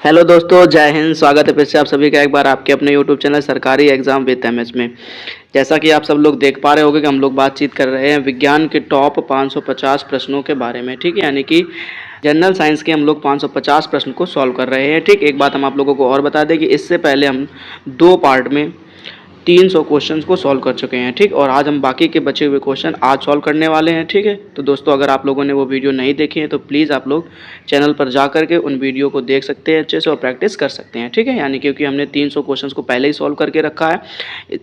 Hello दोस्तों, जय हिंद। स्वागत है फिर से आप सभी का एक बार आपके अपने यूट्यूब चैनल सरकारी एग्जाम विद एमएच में। जैसा कि आप सब लोग देख पा रहे होंगे कि हम लोग बातचीत कर रहे हैं विज्ञान के टॉप 550 प्रश्नों के बारे में। ठीक है, यानी कि जनरल साइंस के हम लोग 550 प्रश्न को सॉल्व कर रहे हैं। ठीक, एक बात हम आप लोगों को और बता दें कि इससे पहले हम 2 पार्ट में 300 क्वेश्चंस को सॉल्व कर चुके हैं। ठीक, और आज हम बाकी के बचे हुए क्वेश्चन आज सॉल्व करने वाले हैं। ठीक है, तो दोस्तों अगर आप लोगों ने वो वीडियो नहीं देखी है तो प्लीज़ आप लोग चैनल पर जा करके उन वीडियो को देख सकते हैं अच्छे से और प्रैक्टिस कर सकते हैं। ठीक है, यानी क्योंकि हमने 300 क्वेश्चंस को पहले ही सॉल्व करके रखा है।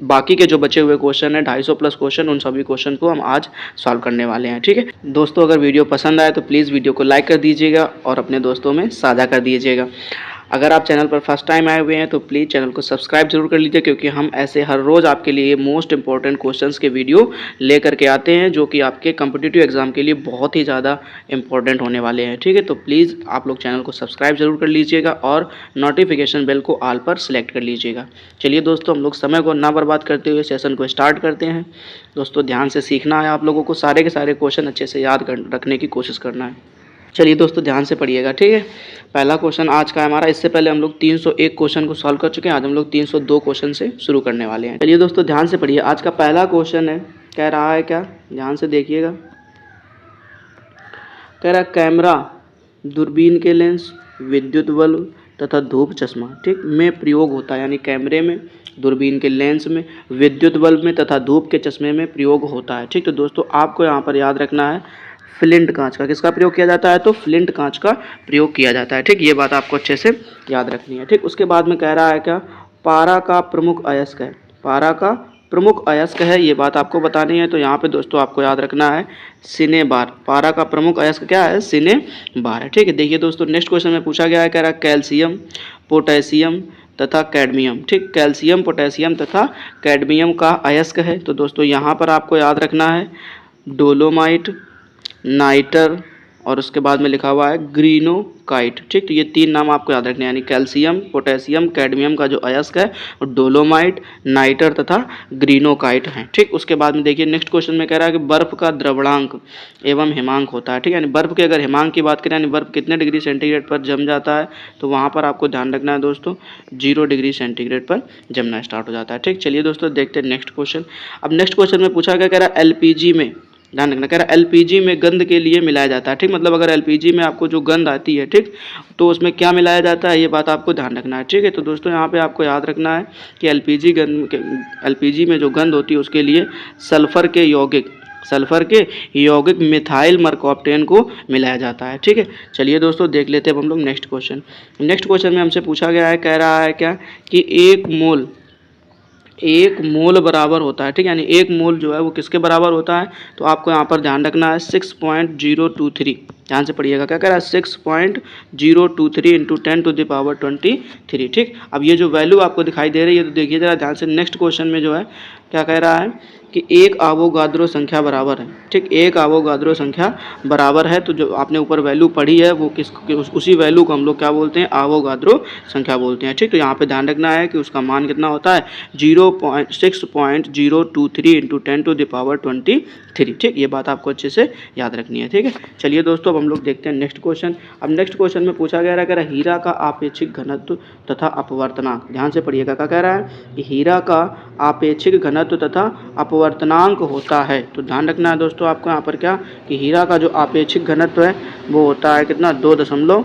बाकी के जो बचे हुए क्वेश्चन है 250 प्लस क्वेश्चन, उन सभी क्वेश्चन को हम आज सॉल्व करने वाले हैं। ठीक है दोस्तों, अगर वीडियो पसंद आए तो प्लीज़ वीडियो को लाइक कर दीजिएगा और अपने दोस्तों में साझा कर दीजिएगा। अगर आप चैनल पर फर्स्ट टाइम आए हुए हैं तो प्लीज़ चैनल को सब्सक्राइब जरूर कर लीजिए, क्योंकि हम ऐसे हर रोज़ आपके लिए मोस्ट इंपॉर्टेंट क्वेश्चंस के वीडियो लेकर के आते हैं जो कि आपके कॉम्पिटिटिव एग्जाम के लिए बहुत ही ज़्यादा इंपॉर्टेंट होने वाले हैं। ठीक है, तो प्लीज़ आप लोग चैनल को सब्सक्राइब जरूर कर लीजिएगा और नोटिफिकेशन बेल को ऑल पर सिलेक्ट कर लीजिएगा। चलिए दोस्तों, हम लोग समय को ना बर्बाद करते हुए सेशन को स्टार्ट करते हैं। दोस्तों ध्यान से सीखना है, आप लोगों को सारे के सारे क्वेश्चन अच्छे से याद रखने की कोशिश करना है। चलिए दोस्तों ध्यान से पढ़िएगा। ठीक है, पहला क्वेश्चन आज का है हमारा। इससे पहले हम लोग 301 क्वेश्चन को सॉल्व कर चुके हैं। आज हम लोग 302 क्वेश्चन से शुरू करने वाले हैं। चलिए दोस्तों ध्यान से पढ़िए। आज का पहला क्वेश्चन है, कह रहा है क्या, ध्यान से देखिएगा। कह रहा है कैमरा, दूरबीन के लेंस, विद्युत बल्ब तथा धूप चश्मा ठीक में प्रयोग होता है। यानी कैमरे में, दूरबीन के लेंस में, विद्युत बल्ब में तथा धूप के चश्मे में प्रयोग होता है। ठीक, तो दोस्तों आपको यहाँ पर याद रखना है फ्लिंट कांच का किसका प्रयोग किया जाता है, तो फ्लिंट कांच का प्रयोग किया जाता है। ठीक, ये बात आपको अच्छे से याद रखनी है। ठीक, उसके बाद में कह रहा है क्या, पारा का प्रमुख अयस्क है। पारा का प्रमुख अयस्क है, ये बात आपको बतानी है। तो यहाँ पे दोस्तों आपको याद रखना है सिनेबार। पारा का प्रमुख अयस्क क्या है, सिनेबार है। ठीक है, देखिए दोस्तों नेक्स्ट क्वेश्चन में पूछा गया है, कह रहा है कैल्शियम, पोटेशियम तथा कैडमियम। ठीक, कैल्शियम, पोटेशियम तथा कैडमियम का अयस्क है। तो दोस्तों यहाँ पर आपको याद रखना है डोलोमाइट, नाइटर और उसके बाद में लिखा हुआ है ग्रीनोकाइट। ठीक, तो ये 3 नाम आपको याद रखने हैं, यानी कैल्शियम, पोटेशियम, कैडमियम का जो अयस्क है वो डोलोमाइट, नाइटर तथा ग्रीनोकाइट है। ठीक, उसके बाद में देखिए नेक्स्ट क्वेश्चन में कह रहा है कि बर्फ का द्रवणांक एवं हिमांक होता है। ठीक, यानी बर्फ के अगर हिमांक की बात करें, यानी बर्फ कितने डिग्री सेंटीग्रेड पर जम जाता है, तो वहाँ पर आपको ध्यान रखना है दोस्तों 0 डिग्री सेंटीग्रेड पर जमना स्टार्ट हो जाता है। ठीक, चलिए दोस्तों देखते हैं नेक्स्ट क्वेश्चन। अब नेक्स्ट क्वेश्चन में पूछा गया, कह रहा है एलपीजी में, ध्यान रखना, कह रहा है एलपीजी में गंध के लिए मिलाया जाता है। ठीक, मतलब अगर एलपीजी में आपको जो गंध आती है, ठीक, तो उसमें क्या मिलाया जाता है, ये बात आपको ध्यान रखना है। ठीक है, तो दोस्तों यहाँ पे आपको याद रखना है कि एलपीजी में जो गंध होती है उसके लिए सल्फर के यौगिक मिथाइल मरकॉप्टेन को मिलाया जाता है। ठीक है, चलिए दोस्तों देख लेते हैं अब हम लोग नेक्स्ट क्वेश्चन। नेक्स्ट क्वेश्चन में हमसे पूछा गया है, कह रहा है क्या कि एक मोल बराबर होता है। ठीक, यानी एक मोल जो है वो किसके बराबर होता है, तो आपको यहाँ पर ध्यान रखना है 6.023। ध्यान से पढ़िएगा, क्या कह रहा है 6.023 इंटू 10⁻23। ठीक, अब ये जो वैल्यू आपको दिखाई दे रही है तो देखिए जरा ध्यान से नेक्स्ट क्वेश्चन में जो है क्या कह रहा है कि एक आवोगाद्रो संख्या बराबर है। ठीक, एक आवोगाद्रो संख्या बराबर है, तो जो आपने ऊपर वैल्यू पढ़ी है वो उसी वैल्यू को हम लोग क्या बोलते हैं, आवोगाद्रो संख्या बोलते हैं। ठीक, तो यहाँ पे ध्यान रखना है कि उसका मान कितना होता है 6.023 इंटू 10⁻23। ठीक, ये बात आपको अच्छे से याद रखनी है। ठीक है, चलिए दोस्तों अब हम लोग देखते हैं नेक्स्ट क्वेश्चन। अब नेक्स्ट क्वेश्चन में पूछा गया है हीरा का आपेक्षिक घनत्व तथा अपवर्तनांक। ध्यान से पढ़िएगा, क्या कह रहा है कि हीरा का आपेक्षिक घनत्व तथा अपवर्तनांक होता है। तो ध्यान रखना है दोस्तों आपको यहाँ पर क्या कि हीरा का जो आपेक्षिक घनत्व है वो होता है कितना, 2.2।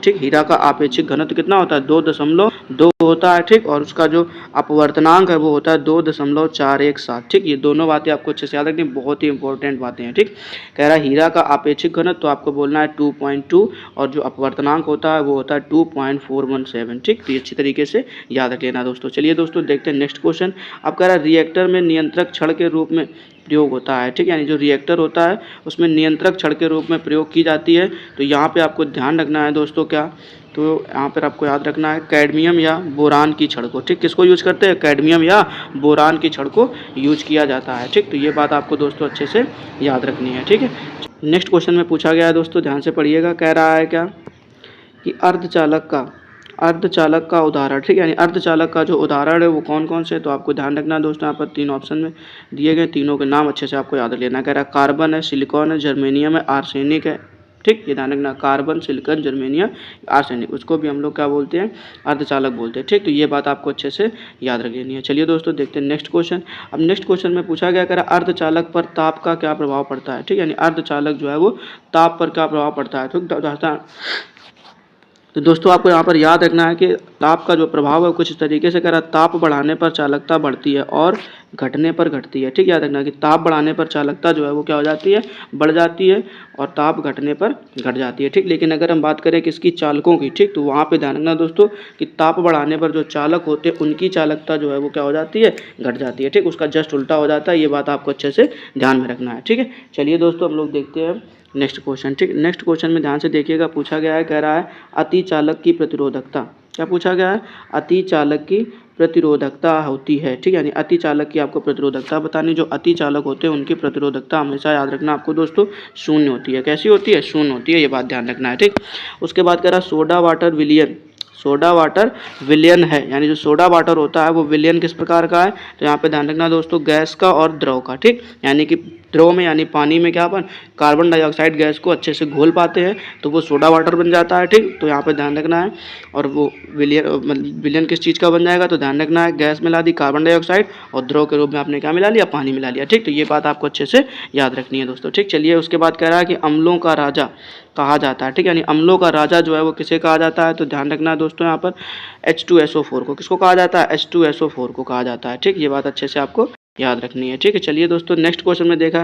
ठीक, हीरा का आपेक्षिक घनत्व कितना होता है, 2.2 होता है। ठीक, और उसका जो अपवर्तनांक है वो होता है 2.417। ठीक, ये दोनों बातें आपको अच्छे से याद रखनी, बहुत ही इंपॉर्टेंट बातें हैं। ठीक, कह रहा है हीरा का आपेक्षिक घनत्व तो आपको बोलना है 2.2 और जो अपवर्तनांक होता है वो होता है 2.417। ठीक, तो ये अच्छी तरीके से याद रख लेना दोस्तों। चलिए दोस्तों देखते हैं नेक्स्ट क्वेश्चन। अब कह रहा है रिएक्टर में नियंत्रक छड़ के रूप में प्रयोग होता है। ठीक, यानी जो रिएक्टर होता है उसमें नियंत्रक छड़ के रूप में प्रयोग की जाती है। तो यहाँ पे आपको ध्यान रखना है दोस्तों क्या, तो यहाँ पर आपको याद रखना है कैडमियम या बोरान की छड़ को। ठीक, किसको यूज करते हैं, कैडमियम या बोरान की छड़ को यूज किया जाता है। ठीक, तो ये बात आपको दोस्तों अच्छे से याद रखनी है। ठीक है, नेक्स्ट क्वेश्चन में पूछा गया है दोस्तों, ध्यान से पढ़िएगा। कह रहा है क्या कि अर्धचालक का उदाहरण। ठीक, यानी अर्धचालक का जो उदाहरण है वो कौन कौन से, तो आपको ध्यान रखना है दोस्तों यहाँ पर 3 ऑप्शन में दिए गए, तीनों के नाम अच्छे से आपको याद लेना। कह रहा है कार्बन है, सिलिकॉन है, जर्मेनियम है, आर्सेनिक है। ठीक, ये ध्यान रखना, कार्बन, सिलिकॉन, जर्मेनियम, आर्सेनिक, उसको भी हम लोग क्या बोलते हैं, अर्धचालक बोलते हैं। ठीक, तो ये बात आपको अच्छे से याद रख लेनी है। चलिए दोस्तों देखते हैं नेक्स्ट क्वेश्चन। अब नेक्स्ट क्वेश्चन में पूछा गया कह रहा अर्धचालक पर ताप का क्या प्रभाव पड़ता है। ठीक, यानी अर्धचालक जो है वो ताप पर क्या प्रभाव पड़ता है। तो दोस्तों आपको यहाँ पर याद रखना है कि ताप का जो प्रभाव है कुछ इस तरीके से कह रहा है, ताप बढ़ाने पर चालकता बढ़ती है और घटने पर घटती है। ठीक, याद रखना कि ताप बढ़ाने पर चालकता जो है वो क्या हो जाती है, बढ़ जाती है, और ताप घटने पर घट जाती है। ठीक, लेकिन अगर हम बात करें किसकी, चालकों की, ठीक, तो वहाँ पे ध्यान रखना दोस्तों कि ताप बढ़ाने पर जो चालक होते हैं उनकी चालकता जो है वो क्या हो जाती है, घट जाती है। ठीक, उसका जस्ट उल्टा हो जाता है। ये बात आपको अच्छे से ध्यान में रखना है। ठीक है, चलिए दोस्तों हम लोग देखते हैं नेक्स्ट क्वेश्चन। ठीक, नेक्स्ट क्वेश्चन में ध्यान से देखिएगा, पूछा गया है, कह रहा है अति चालक की प्रतिरोधकता। क्या पूछा गया है, अति चालक की प्रतिरोधकता होती है। ठीक, यानी अति चालक की आपको प्रतिरोधकता बतानी। जो अति चालक होते हैं उनकी प्रतिरोधकता हमेशा याद रखना आपको दोस्तों शून्य होती है। कैसी होती है, शून्य होती है, ये बात ध्यान रखना है। ठीक, उसके बाद कह रहा सोडा वाटर विलियन, सोडा वाटर विलयन है, यानी जो सोडा वाटर होता है वो विलयन किस प्रकार का है, तो यहाँ पे ध्यान रखना दोस्तों गैस का और द्रव का। ठीक, यानी कि द्रव में यानी पानी में क्या अपन कार्बन डाइऑक्साइड गैस को अच्छे से घोल पाते हैं तो वो सोडा वाटर बन जाता है। ठीक, तो यहाँ पे ध्यान रखना है। और वो विलयन किस चीज़ का बन जाएगा, तो ध्यान रखना है गैस मिला दी कार्बन डाइऑक्साइड और द्रव के रूप में आपने क्या मिला लिया, पानी मिला लिया। ठीक, तो ये बात आपको अच्छे से याद रखनी है दोस्तों। ठीक, चलिए उसके बाद कह रहा है कि अम्लों का राजा कहा जाता है। ठीक, यानी अम्लों का राजा जो है वो किसे कहा जाता है, तो ध्यान रखना है दोस्तों यहाँ पर H2SO4 को किसको कहा जाता है, H2SO4 को कहा जाता है। ठीक, ये बात अच्छे से आपको याद रखनी है। ठीक है, चलिए दोस्तों नेक्स्ट क्वेश्चन में देखा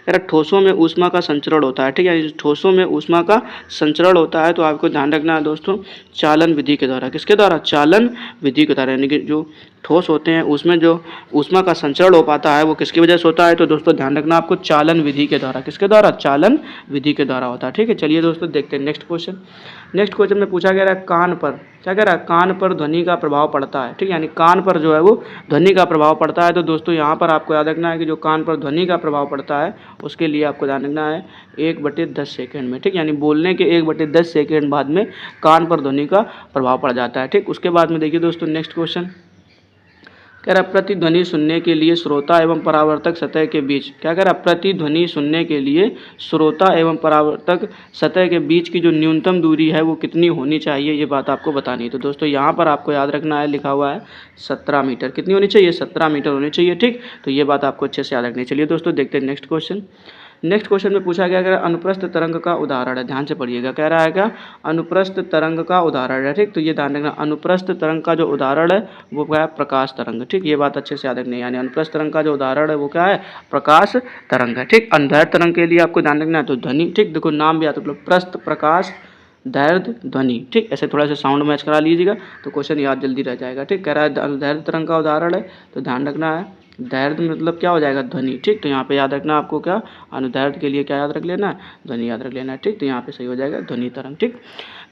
है ठोसों में ऊष्मा का संचरण होता है। ठीक है, ठोसों में ऊष्मा का संचरण होता है तो आपको ध्यान रखना है दोस्तों चालन विधि के द्वारा। किसके द्वारा, चालन विधि के द्वारा, यानी कि जो ठोस होते हैं उसमें जो ऊष्मा का संचरण हो पाता है वो किसकी वजह से होता है, तो दोस्तों ध्यान रखना आपको चालन विधि के द्वारा। किसके द्वारा, चालन विधि के द्वारा होता है। ठीक है, चलिए दोस्तों देखते हैं नेक्स्ट क्वेश्चन। नेक्स्ट क्वेश्चन में पूछा गया है कान पर, क्या कह रहा है, कान पर ध्वनि का प्रभाव पड़ता है। ठीक, यानी कान पर जो है वो ध्वनि का प्रभाव पड़ता है। तो दोस्तों यहाँ पर आपको याद रखना है कि जो कान पर ध्वनि का प्रभाव पड़ता है उसके लिए आपको ध्यान रखना है 1/10 सेकेंड में। ठीक, यानी बोलने के 1/10 सेकेंड बाद में कान पर ध्वनि का प्रभाव पड़ जाता है। ठीक, उसके बाद में देखिए दोस्तों नेक्स्ट क्वेश्चन कह रहा प्रतिध्वनि सुनने के लिए श्रोता एवं परावर्तक सतह के बीच, क्या कह रहा प्रतिध्वनि सुनने के लिए श्रोता एवं परावर्तक सतह के बीच की जो न्यूनतम दूरी है वो कितनी होनी चाहिए, ये बात आपको बतानी है। तो दोस्तों यहाँ पर आपको याद रखना है, लिखा हुआ है 17 मीटर। कितनी होनी चाहिए, 17 मीटर होनी चाहिए। ठीक, तो ये बात आपको अच्छे से याद रखनी है। चलिए दोस्तों देखते हैं नेक्स्ट क्वेश्चन। नेक्स्ट क्वेश्चन में पूछा गया है अनुप्रस्थ तरंग का उदाहरण है। ध्यान से पढ़िएगा, कह रहा है क्या, अनुप्रस्थ तरंग का उदाहरण है। ठीक, तो ये ध्यान रखना, अनुप्रस्थ तरंग का जो उदाहरण है वो क्या है, प्रकाश तरंग। ठीक, ये बात अच्छे से याद रखनी है, यानी अनुप्रस्थ तरंग का जो उदाहरण है वो क्या है, प्रकाश तरंग है। ठीक, अनुदैर्घ्य तरंग के लिए आपको ध्यान रखना है तो ध्वनि। ठीक, देखो नाम भी आता है, प्रस्थ, प्रकाश, दैर्घ्य, ध्वनि। ठीक, ऐसे थोड़ा सा साउंड मैच करा लीजिएगा तो क्वेश्चन याद जल्दी रह जाएगा। ठीक, कह रहा है अनुदैर्घ्य तरंग का उदाहरण है तो ध्यान रखना है दैर्घ्य मतलब क्या हो जाएगा, ध्वनि। ठीक, तो यहाँ पे याद रखना आपको क्या, अनुदैर्घ्य के लिए क्या याद रख लेना है, ध्वनि याद रख लेना है। ठीक, तो यहाँ पे सही हो जाएगा ध्वनि तरंग। ठीक,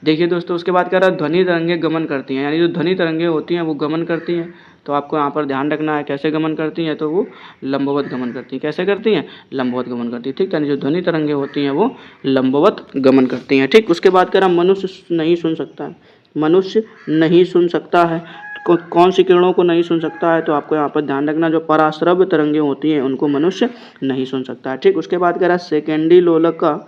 देखिए दोस्तों उसके बाद कह रहा है ध्वनि तरंगे गमन करती हैं, यानी जो ध्वनि तरंगे होती हैं वो गमन करती हैं। तो आपको यहाँ पर ध्यान रखना है कैसे गमन करती हैं, तो वो लंबवत गमन करती हैं। कैसे करती हैं, लंबवत गमन करती है। ठीक, यानी जो ध्वनि तरंगे होती हैं वो लंबवत गमन करती हैं। ठीक, उसके बाद कह रहा मनुष्य नहीं सुन सकता है, मनुष्य नहीं सुन सकता है, कौन सी किरणों को नहीं सुन सकता है, तो आपको यहाँ पर ध्यान रखना जो पराश्रव्य तरंगे होती हैं उनको मनुष्य नहीं सुन सकता है। ठीक, उसके बाद कह रहा है सेकेंडी लोलक का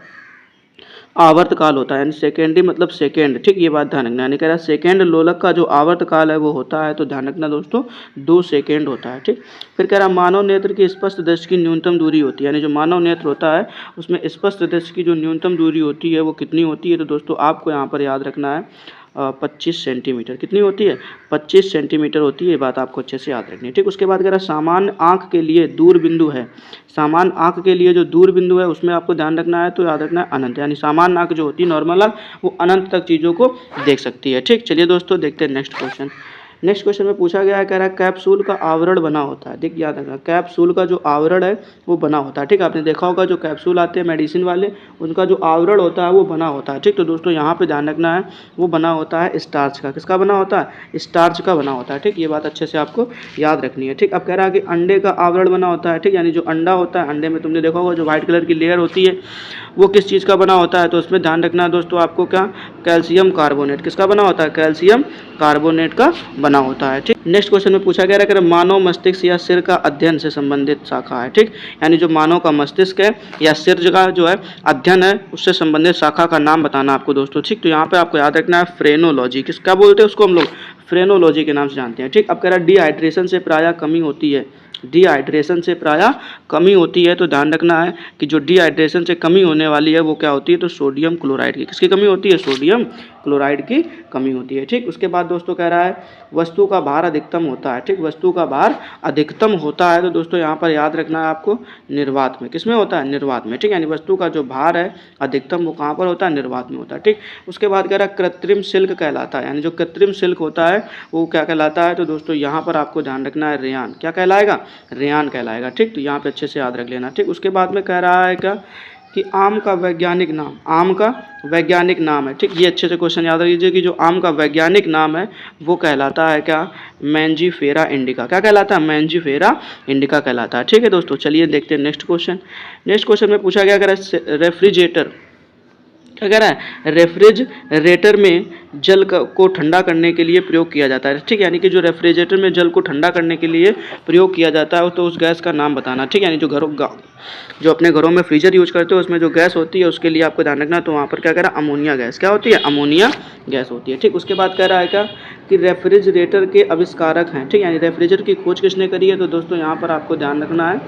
आवर्त काल होता है, यानी सेकेंडी मतलब सेकेंड। ठीक, ये बात ध्यान रखना, यानी कह रहा है सेकेंड लोलक का जो आवर्त काल है वो होता है तो ध्यान रखना दोस्तों 2 सेकेंड होता है। ठीक, फिर कह रहा है मानव नेत्र की स्पष्ट दृष्टि की न्यूनतम दूरी होती है, यानी जो मानव नेत्र होता है उसमें स्पष्ट दृष्टि की जो न्यूनतम दूरी होती है वो कितनी होती है, तो दोस्तों आपको यहाँ पर याद रखना है 25 सेंटीमीटर। कितनी होती है, 25 सेंटीमीटर होती है, ये बात आपको अच्छे से याद रखनी है। ठीक, उसके बाद कह रहा है सामान्य आँख के लिए दूर बिंदु है, सामान्य आँख के लिए जो दूर बिंदु है उसमें आपको ध्यान रखना है तो याद रखना है अनंत, यानी सामान्य आँख जो होती है नॉर्मल आँख वो अनंत तक चीज़ों को देख सकती है। ठीक, चलिए दोस्तों देखते हैं नेक्स्ट क्वेश्चन। नेक्स्ट क्वेश्चन में पूछा गया है, कह रहा है कैप्सूल का आवरण बना होता है। ठीक, याद रखना कैप्सूल का जो आवरण है वो बना होता है। ठीक, आपने देखा होगा जो कैप्सूल आते हैं मेडिसिन वाले उनका जो आवरण होता है वो बना होता है। ठीक, तो दोस्तों यहाँ पे ध्यान रखना है वो बना होता है स्टार्च का। किसका बना होता है, स्टार्च का बना होता है। ठीक, ये बात अच्छे से आपको याद रखनी है। ठीक, अब कह रहा है कि अंडे का आवरण बना होता है। ठीक, यानी जो अंडा होता है अंडे में तुमने देखा होगा जो व्हाइट कलर की लेयर होती है वो किस चीज़ का बना होता है, तो उसमें ध्यान रखना है दोस्तों आपको क्या, कैल्शियम कार्बोनेट। किसका बना होता है, कैल्शियम कार्बोनेट का बना बना होता है। ठीक, नेक्स्ट क्वेश्चन में पूछा गया है कि मानव मस्तिष्क या सिर का अध्ययन से संबंधित शाखा है। ठीक, यानी जो मानव का मस्तिष्क है या सिर का जो है अध्ययन है उससे संबंधित शाखा का नाम बताना आपको दोस्तों। ठीक, तो यहाँ पे आपको याद रखना है फ्रेनोलॉजी। किस क्या बोलते हैं उसको हम लोग? फ्रेनोलॉजी के नाम से जानते हैं। ठीक, अब कह रहा है डिहाइड्रेशन से प्रायः कमी होती है। डिहाइड्रेशन से प्रायः कमी होती है, तो ध्यान रखना है कि जो डिहाइड्रेशन से कमी होने वाली है वो क्या होती है? तो सोडियम क्लोराइड की। किसकी कमी होती है? सोडियम क्लोराइड की कमी होती है। ठीक, उसके बाद दोस्तों कह रहा है वस्तु का भार अधिकतम होता है। ठीक, वस्तु का भार अधिकतम होता है, तो दोस्तों यहाँ पर याद रखना है आपको निर्वात में। किसमें होता है? निर्वात में। ठीक, यानी वस्तु का जो भार है अधिकतम वो कहाँ पर होता है? निर्वात में होता है। ठीक, उसके बाद कह रहा है कृत्रिम सिल्क कहलाता है, यानी जो कृत्रिम सिल्क होता है वो क्या कहलाता है? तो दोस्तों यहाँ पर आपको ध्यान रखना है रेयान। क्या कहलाएगा? रेयान कहलाएगा। ठीक, तो यहाँ पे अच्छे से याद रख लेना। ठीक, उसके बाद में कह रहा है क्या कि आम का वैज्ञानिक नाम। आम का वैज्ञानिक नाम है। ठीक, ये अच्छे से क्वेश्चन याद रखिए कि जो आम का वैज्ञानिक नाम है वो कहलाता है क्या? Mangifera indica. क्या कहलाता है? मैंजीफेरा इंडिका कहलाता है। ठीक है दोस्तों, चलिए देखते हैं नेक्स्ट क्वेश्चन। नेक्स्ट क्वेश्चन में पूछा गया अगर रेफ्रिजरेटर, क्या कह रहा है? रेफ्रिजरेटर में जल को ठंडा करने के लिए प्रयोग किया जाता है। ठीक, यानी कि जो रेफ्रिजरेटर में जल को ठंडा करने के लिए प्रयोग किया जाता है तो उस गैस का नाम बताना। ठीक, यानी जो अपने घरों में फ्रीजर यूज करते हो उसमें जो गैस होती है उसके लिए आपको ध्यान रखना। तो वहाँ पर क्या कह रहा है? Ammonia gas. क्या होती है? अमोनिया गैस होती है। ठीक, उसके बाद कह रहा है क्या कि रेफ्रिजरेटर के आविष्कारक हैं। ठीक, यानी रेफ्रिजरेटर की खोज किसने करी है? तो दोस्तों यहाँ पर आपको ध्यान रखना है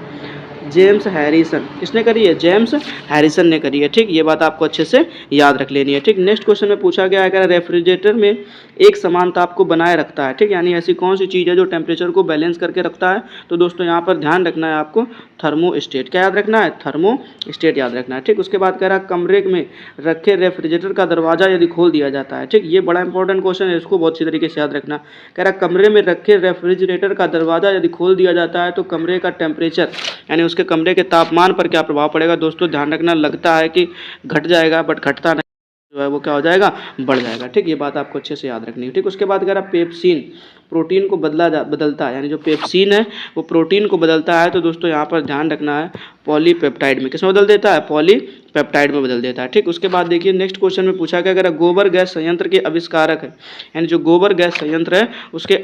जेम्स हैरिसन। किसने करी है? जेम्स हैरिसन ने करी है। ठीक, ये बात आपको अच्छे से याद रख लेनी है। ठीक, नेक्स्ट क्वेश्चन में पूछा गया है कि रेफ्रिजरेटर में एक समान ताप को बनाए रखता है। ठीक, यानी ऐसी कौन सी चीज़ है जो टेम्परेचर को बैलेंस करके रखता है? तो दोस्तों यहाँ पर ध्यान रखना है आपको थर्मोस्टेट। क्या याद रखना है? थर्मोस्टेट याद रखना है। ठीक, उसके बाद कह रहा है कमरे में रखे रेफ्रिजरेटर का दरवाजा यदि खोल दिया जाता है। ठीक, ये बड़ा इंपॉर्टेंट क्वेश्चन है, इसको बहुत अच्छी तरीके से याद रखना। कह रहा है कमरे में रखे रेफ्रिजरेटर का दरवाजा यदि खोल दिया जाता है तो कमरे का टेम्परेचर यानी उसके कमरे के तापमान पर क्या प्रभाव पड़ेगा? दोस्तों ध्यान रखना, लगता है कि घट जाएगा बट घटता नहीं, जो है वो क्या हो जाएगा? बढ़ जाएगा। ठीक, ये बात आपको अच्छे से याद रखनी है। ठीक, उसके बाद कह रहा पेप्सिन प्रोटीन को बदलता है, यानी जो पेप्सिन है वो प्रोटीन को बदलता है। तो दोस्तों यहाँ पर ध्यान रखना है पॉलीपेप्टाइड में। किसमें बदल देता है? पॉलीपेप्टाइड में बदल देता है। ठीक, उसके बाद देखिए नेक्स्ट क्वेश्चन में पूछा गया अगर गोबर गैस संयंत्र के आविष्कारक है, यानी जो गोबर गैस संयंत्र है उसके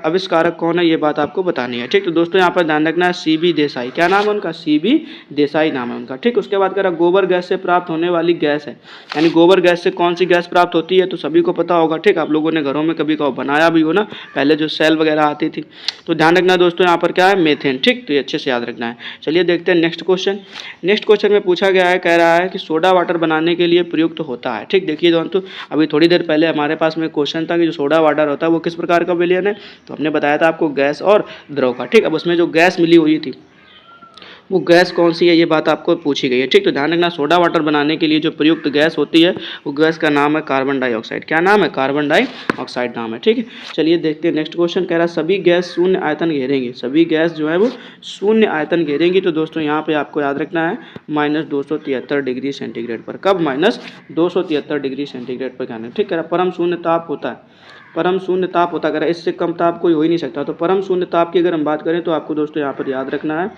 आविष्कारक कौन है? ये बात आपको बतानी है। ठीक, तो दोस्तों यहाँ पर ध्यान रखना है CB देसाई। क्या नाम है उनका? CB देसाई नाम है उनका। ठीक, उसके बाद कह रहा गोबर गैस से प्राप्त होने वाली गैस है, यानी गोबर गैस से कौन सी गैस प्राप्त होती है? तो सभी को पता होगा। ठीक, आप लोगों ने घरों में कभी कभी बनाया भी हो ना, पहले जो सेल वगैरह आती थी। तो ध्यान रखना दोस्तों यहाँ पर क्या है? मेथेन। ठीक, तो ये अच्छे से याद रखना है। चलिए देखते हैं नेक्स्ट क्वेश्चन। नेक्स्ट क्वेश्चन में पूछा गया है, कह रहा है कि सोडा वाटर बनाने के लिए प्रयुक्त होता है। ठीक, देखिए दोस्तों अभी थोड़ी देर पहले हमारे पास में क्वेश्चन था कि जो सोडा वाटर होता है वो किस प्रकार का विलयन है, तो हमने बताया था आपको गैस और द्रव का। ठीक, अब उसमें जो गैस मिली हुई थी वो गैस कौन सी है ये बात आपको पूछी गई है। ठीक, तो ध्यान रखना सोडा वाटर बनाने के लिए जो प्रयुक्त गैस होती है वो गैस का नाम है कार्बन डाइऑक्साइड। क्या नाम है? कार्बन डाइऑक्साइड नाम है। ठीक है, चलिए देखते हैं नेक्स्ट क्वेश्चन। कह रहा है सभी गैस शून्य आयतन घेरेंगे। सभी गैस जो है वो शून्य आयतन घेरेंगी। तो दोस्तों यहाँ पे आपको याद रखना है -273 डिग्री सेंटीग्रेड पर। कब? -273 डिग्री सेंटीग्रेड पर कहना है। ठीक, कह रहा परम शून्य ताप होता है। परम शून्य ताप होता है, इससे कम ताप कोई हो ही नहीं सकता। तो परम शून्य ताप की अगर हम बात करें तो आपको दोस्तों यहाँ पर याद रखना है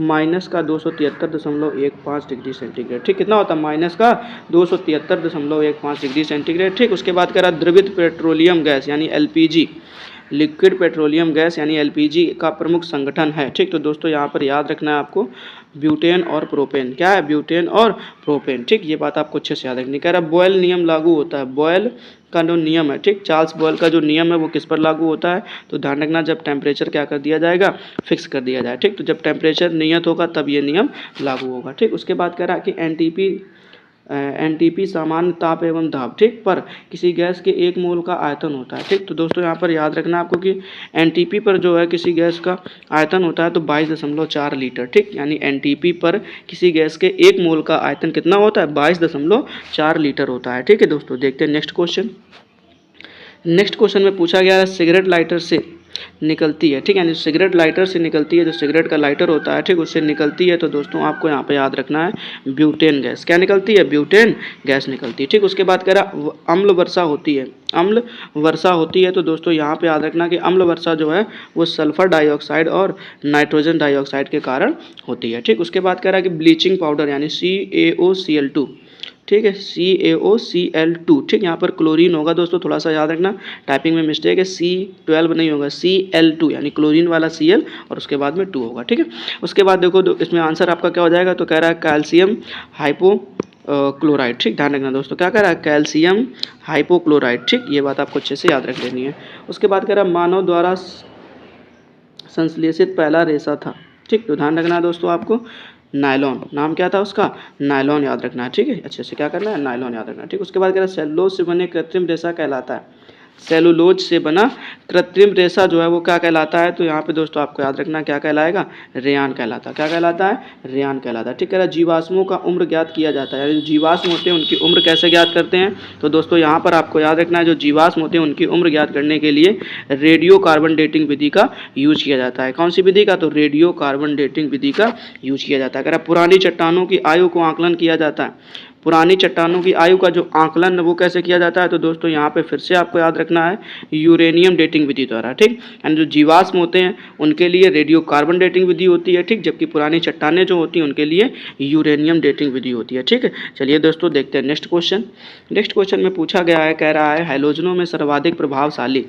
-273.15 डिग्री सेंटीग्रेड। ठीक, कितना होता है? -273.15 डिग्री सेंटीग्रेड। ठीक, उसके बाद कह रहा द्रवित पेट्रोलियम गैस यानी LPG, लिक्विड पेट्रोलियम गैस यानी LPG का प्रमुख संगठन है। ठीक, तो दोस्तों यहाँ पर याद रखना है आपको ब्यूटेन और प्रोपेन। क्या है? ब्यूटेन और प्रोपेन। ठीक, ये बात आपको अच्छे से याद रखनी। कह रहा बॉयल नियम लागू होता है। बॉयल का जो नियम है, ठीक, चार्ल्स बॉयल का जो नियम है वो किस पर लागू होता है? तो ध्यान रखना जब टेम्परेचर क्या कर दिया जाएगा? फिक्स कर दिया जाए। ठीक, तो जब टेम्परेचर नियत होगा तब ये नियम लागू होगा। ठीक, उसके बाद कह रहा है कि एनटीपी सामान्य ताप एवं दाब, ठीक, पर किसी गैस के 1 मोल का आयतन होता है। ठीक, तो दोस्तों यहाँ पर याद रखना आपको कि एनटीपी पर जो है किसी गैस का आयतन होता है तो 22.4 लीटर। ठीक, यानी एनटीपी पर किसी गैस के 1 मोल का आयतन कितना होता है? 22.4 लीटर होता है। ठीक है दोस्तों, देखते हैं नेक्स्ट क्वेश्चन। नेक्स्ट क्वेश्चन में पूछा गया है सिगरेट लाइटर से निकलती है। ठीक, यानी सिगरेट लाइटर से निकलती है, जो सिगरेट का लाइटर होता है, ठीक, उससे निकलती है। तो दोस्तों आपको यहाँ पे याद रखना है ब्यूटेन गैस। क्या निकलती है? ब्यूटेन गैस निकलती है। ठीक, उसके बाद कह रहा अम्ल वर्षा होती है। अम्ल वर्षा होती है तो दोस्तों यहाँ पे याद रखना कि अम्ल वर्षा जो है वो सल्फर डाइऑक्साइड और नाइट्रोजन डाइऑक्साइड के कारण होती है। ठीक, उसके बाद कह रहा है कि ब्लीचिंग पाउडर यानी CaOCl2 ठीक है, CaOCl2, ठीक, यहाँ पर क्लोरीन होगा दोस्तों, थोड़ा सा याद रखना, टाइपिंग में मिस्टेक है, C12 नहीं होगा, Cl2 यानी क्लोरीन वाला Cl और उसके बाद में 2 होगा। ठीक है, उसके बाद देखो इसमें आंसर आपका क्या हो जाएगा, तो कह रहा है कैल्शियम हाइपो क्लोराइड। ठीक, ध्यान रखना दोस्तों, क्या कह रहा है, कैल्शियम हाइपोक्लोराइड। ठीक, ये बात आपको अच्छे से याद रख लेनी है। उसके बाद कह रहा है मानव द्वारा संश्लेषित पहला रेशा था। ठीक, तो ध्यान रखना है दोस्तों आपको, नायलॉन, नाम क्या था उसका, नायलॉन याद रखना है। ठीक है, अच्छे से क्या करना है, नायलॉन याद रखना है। ठीक, उसके बाद कह रहा है सेलुलोज से बने कृत्रिम रेशा कहलाता है। सेलुलोज से बना कृत्रिम रेशा जो है वो क्या कहलाता है, तो यहाँ पे दोस्तों आपको याद रखना क्या कहलाएगा, रेयान कहलाता है। क्या कहलाता है, रेयान कहलाता है। ठीक, कह रहा है जीवाश्मों का उम्र ज्ञात किया जाता है, यानी जीवाश्म होते हैं उनकी उम्र कैसे ज्ञात करते हैं, तो दोस्तों यहाँ पर आपको याद रखना है जो जीवाश्म होते हैं उनकी उम्र ज्ञात करने के लिए रेडियो कार्बन डेटिंग विधि का यूज किया जाता है। कौन सी विधि का, तो रेडियो कार्बन डेटिंग विधि का यूज किया जाता है। कह रहा है पुरानी चट्टानों की आयु को आकलन किया जाता है। पुरानी चट्टानों की आयु का जो आकलन वो कैसे किया जाता है, तो दोस्तों यहाँ पे फिर से आपको याद रखना है यूरेनियम डेटिंग विधि द्वारा। ठीक, यानी जो जीवाश्म होते हैं उनके लिए रेडियो कार्बन डेटिंग विधि होती है। ठीक, जबकि पुरानी चट्टानें जो होती हैं उनके लिए यूरेनियम डेटिंग विधि होती है। ठीक है, चलिए दोस्तों देखते हैं नेक्स्ट क्वेश्चन। नेक्स्ट क्वेश्चन में पूछा गया है, कह रहा है हैलोजनों में सर्वाधिक प्रभावशाली,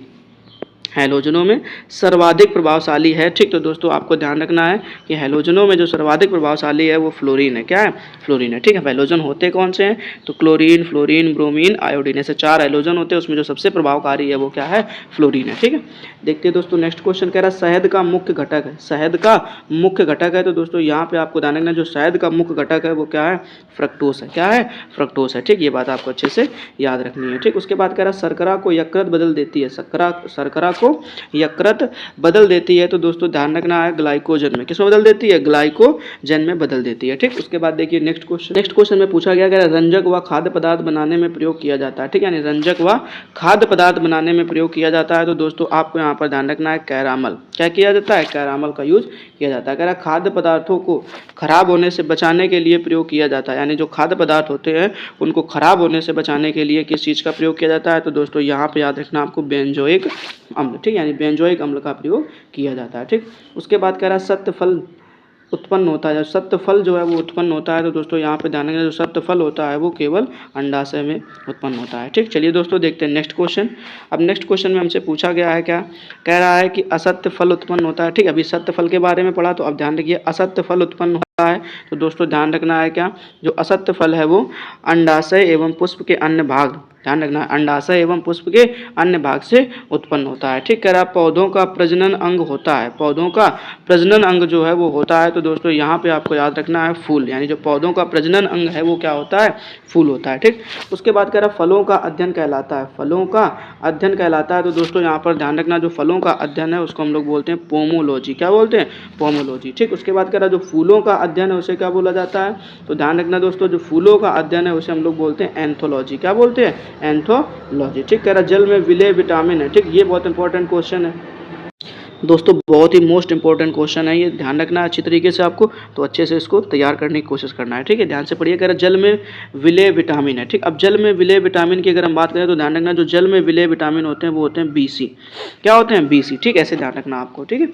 हैलोजनों में सर्वाधिक प्रभावशाली है। ठीक, तो दोस्तों आपको ध्यान रखना है कि हैलोजनों में जो सर्वाधिक प्रभावशाली है वो फ्लोरीन है। क्या है, फ्लोरीन है। ठीक है, हैलोजन होते कौन से हैं, तो क्लोरीन, फ्लोरीन, ब्रोमीन, आयोडीन, ऐसे 4 हैलोजन होते हैं, उसमें जो सबसे प्रभावकारी है वो क्या है, फ्लोरीन है। ठीक है, देखते हैं दोस्तों नेक्स्ट क्वेश्चन, कह रहा है शहद का मुख्य घटक है, शहद का मुख्य घटक है, तो दोस्तों यहाँ पे आपको ध्यान रखना जो शहद का मुख्य घटक है वो क्या है, फ्रक्टोस है। क्या है, फ्रक्टोस है। ठीक, ये बात आपको अच्छे से याद रखनी है। ठीक, उसके बाद कह रहा है शर्करा को यकृत बदल देती है, शर्करा को यकृत बदल देती है, तो दोस्तों ध्यान रखना है ग्लाइकोजन में, किसमें बदल देती है, ग्लाइकोजन में बदल देती है। ठीक, उसके बाद देखिए नेक्स्ट क्वेश्चन में पूछा गया, कह रहा है रंजक व खाद्य पदार्थ बनाने में प्रयोग किया जाता है। ठीक, यानी रंजक व खाद्य पदार्थ बनाने में प्रयोग किया जाता है, तो दोस्तों आपको यहाँ पर ध्यान रखना है कैरामल, क्या किया जाता है, कैरामल का यूज किया जाता है। कह रहा है खाद्य पदार्थों को खराब होने से बचाने के लिए प्रयोग किया जाता है, यानी जो खाद्य पदार्थ होते हैं उनको खराब होने से बचाने के लिए किस चीज़ का प्रयोग किया जाता है, तो दोस्तों यहाँ पे याद रखना आपको बेंजोइक अम्ल। ठीक, यानी बेंजोइक अम्ल का प्रयोग किया जाता है। ठीक, उसके बाद कह रहा है सत्य फल उत्पन्न होता है, जब सत्य फल जो है वो उत्पन्न होता है, तो दोस्तों यहाँ पे ध्यान रखना जो सत्य फल होता है वो केवल अंडाशय में उत्पन्न होता है। ठीक, चलिए दोस्तों देखते हैं नेक्स्ट क्वेश्चन। अब नेक्स्ट क्वेश्चन में हमसे पूछा गया है, क्या कह रहा है कि असत्य फल उत्पन्न होता है। ठीक, अभी सत्य फल के बारे में पढ़ा, तो अब ध्यान रखिए असत्य फल उत्पन्न होता है, तो दोस्तों ध्यान रखना है क्या, जो असत्य फल है वो अंडाशय एवं पुष्प के अन्य भाग, ध्यान रखना है अंडाशय एवं पुष्प के अन्य भाग से उत्पन्न होता है। ठीक, कह रहा है पौधों का प्रजनन अंग होता है, पौधों का प्रजनन अंग जो है वो होता है, तो दोस्तों यहाँ पे आपको याद रखना है फूल, यानी जो पौधों का प्रजनन अंग है वो क्या होता है, फूल होता है। ठीक, उसके बाद कह रहा है फलों का अध्ययन कहलाता है, फलों का अध्ययन कहलाता है, तो दोस्तों यहाँ पर ध्यान रखना जो फलों का अध्ययन है उसको हम लोग बोलते हैं पोमोलॉजी। क्या बोलते हैं, पोमोलॉजी। ठीक, उसके बाद कह रहा है जो फूलों का अध्ययन है उसे क्या बोला जाता है, तो ध्यान रखना दोस्तों जो फूलों का अध्ययन है उसे हम लोग बोलते हैं एंथोलॉजी। क्या बोलते हैं, एंथोलॉजी। ठीक, कह रहा जल में विलेय विटामिन है। ठीक, ये बहुत इंपॉर्टेंट क्वेश्चन है दोस्तों, बहुत ही मोस्ट इंपॉर्टेंट क्वेश्चन है ये, ध्यान रखना अच्छी तरीके से आपको, तो अच्छे से इसको तैयार करने की कोशिश करना है। ठीक है, ध्यान से पढ़िए। कह रहा जल में विलेय विटामिन है। ठीक, अब जल में विलेय विटामिन की अगर हम बात करें तो ध्यान रखना जो जल में विलेय विटामिन होते हैं वो होते हैं BC। क्या होते हैं, BC। ठीक, ऐसे ध्यान रखना आपको। ठीक है,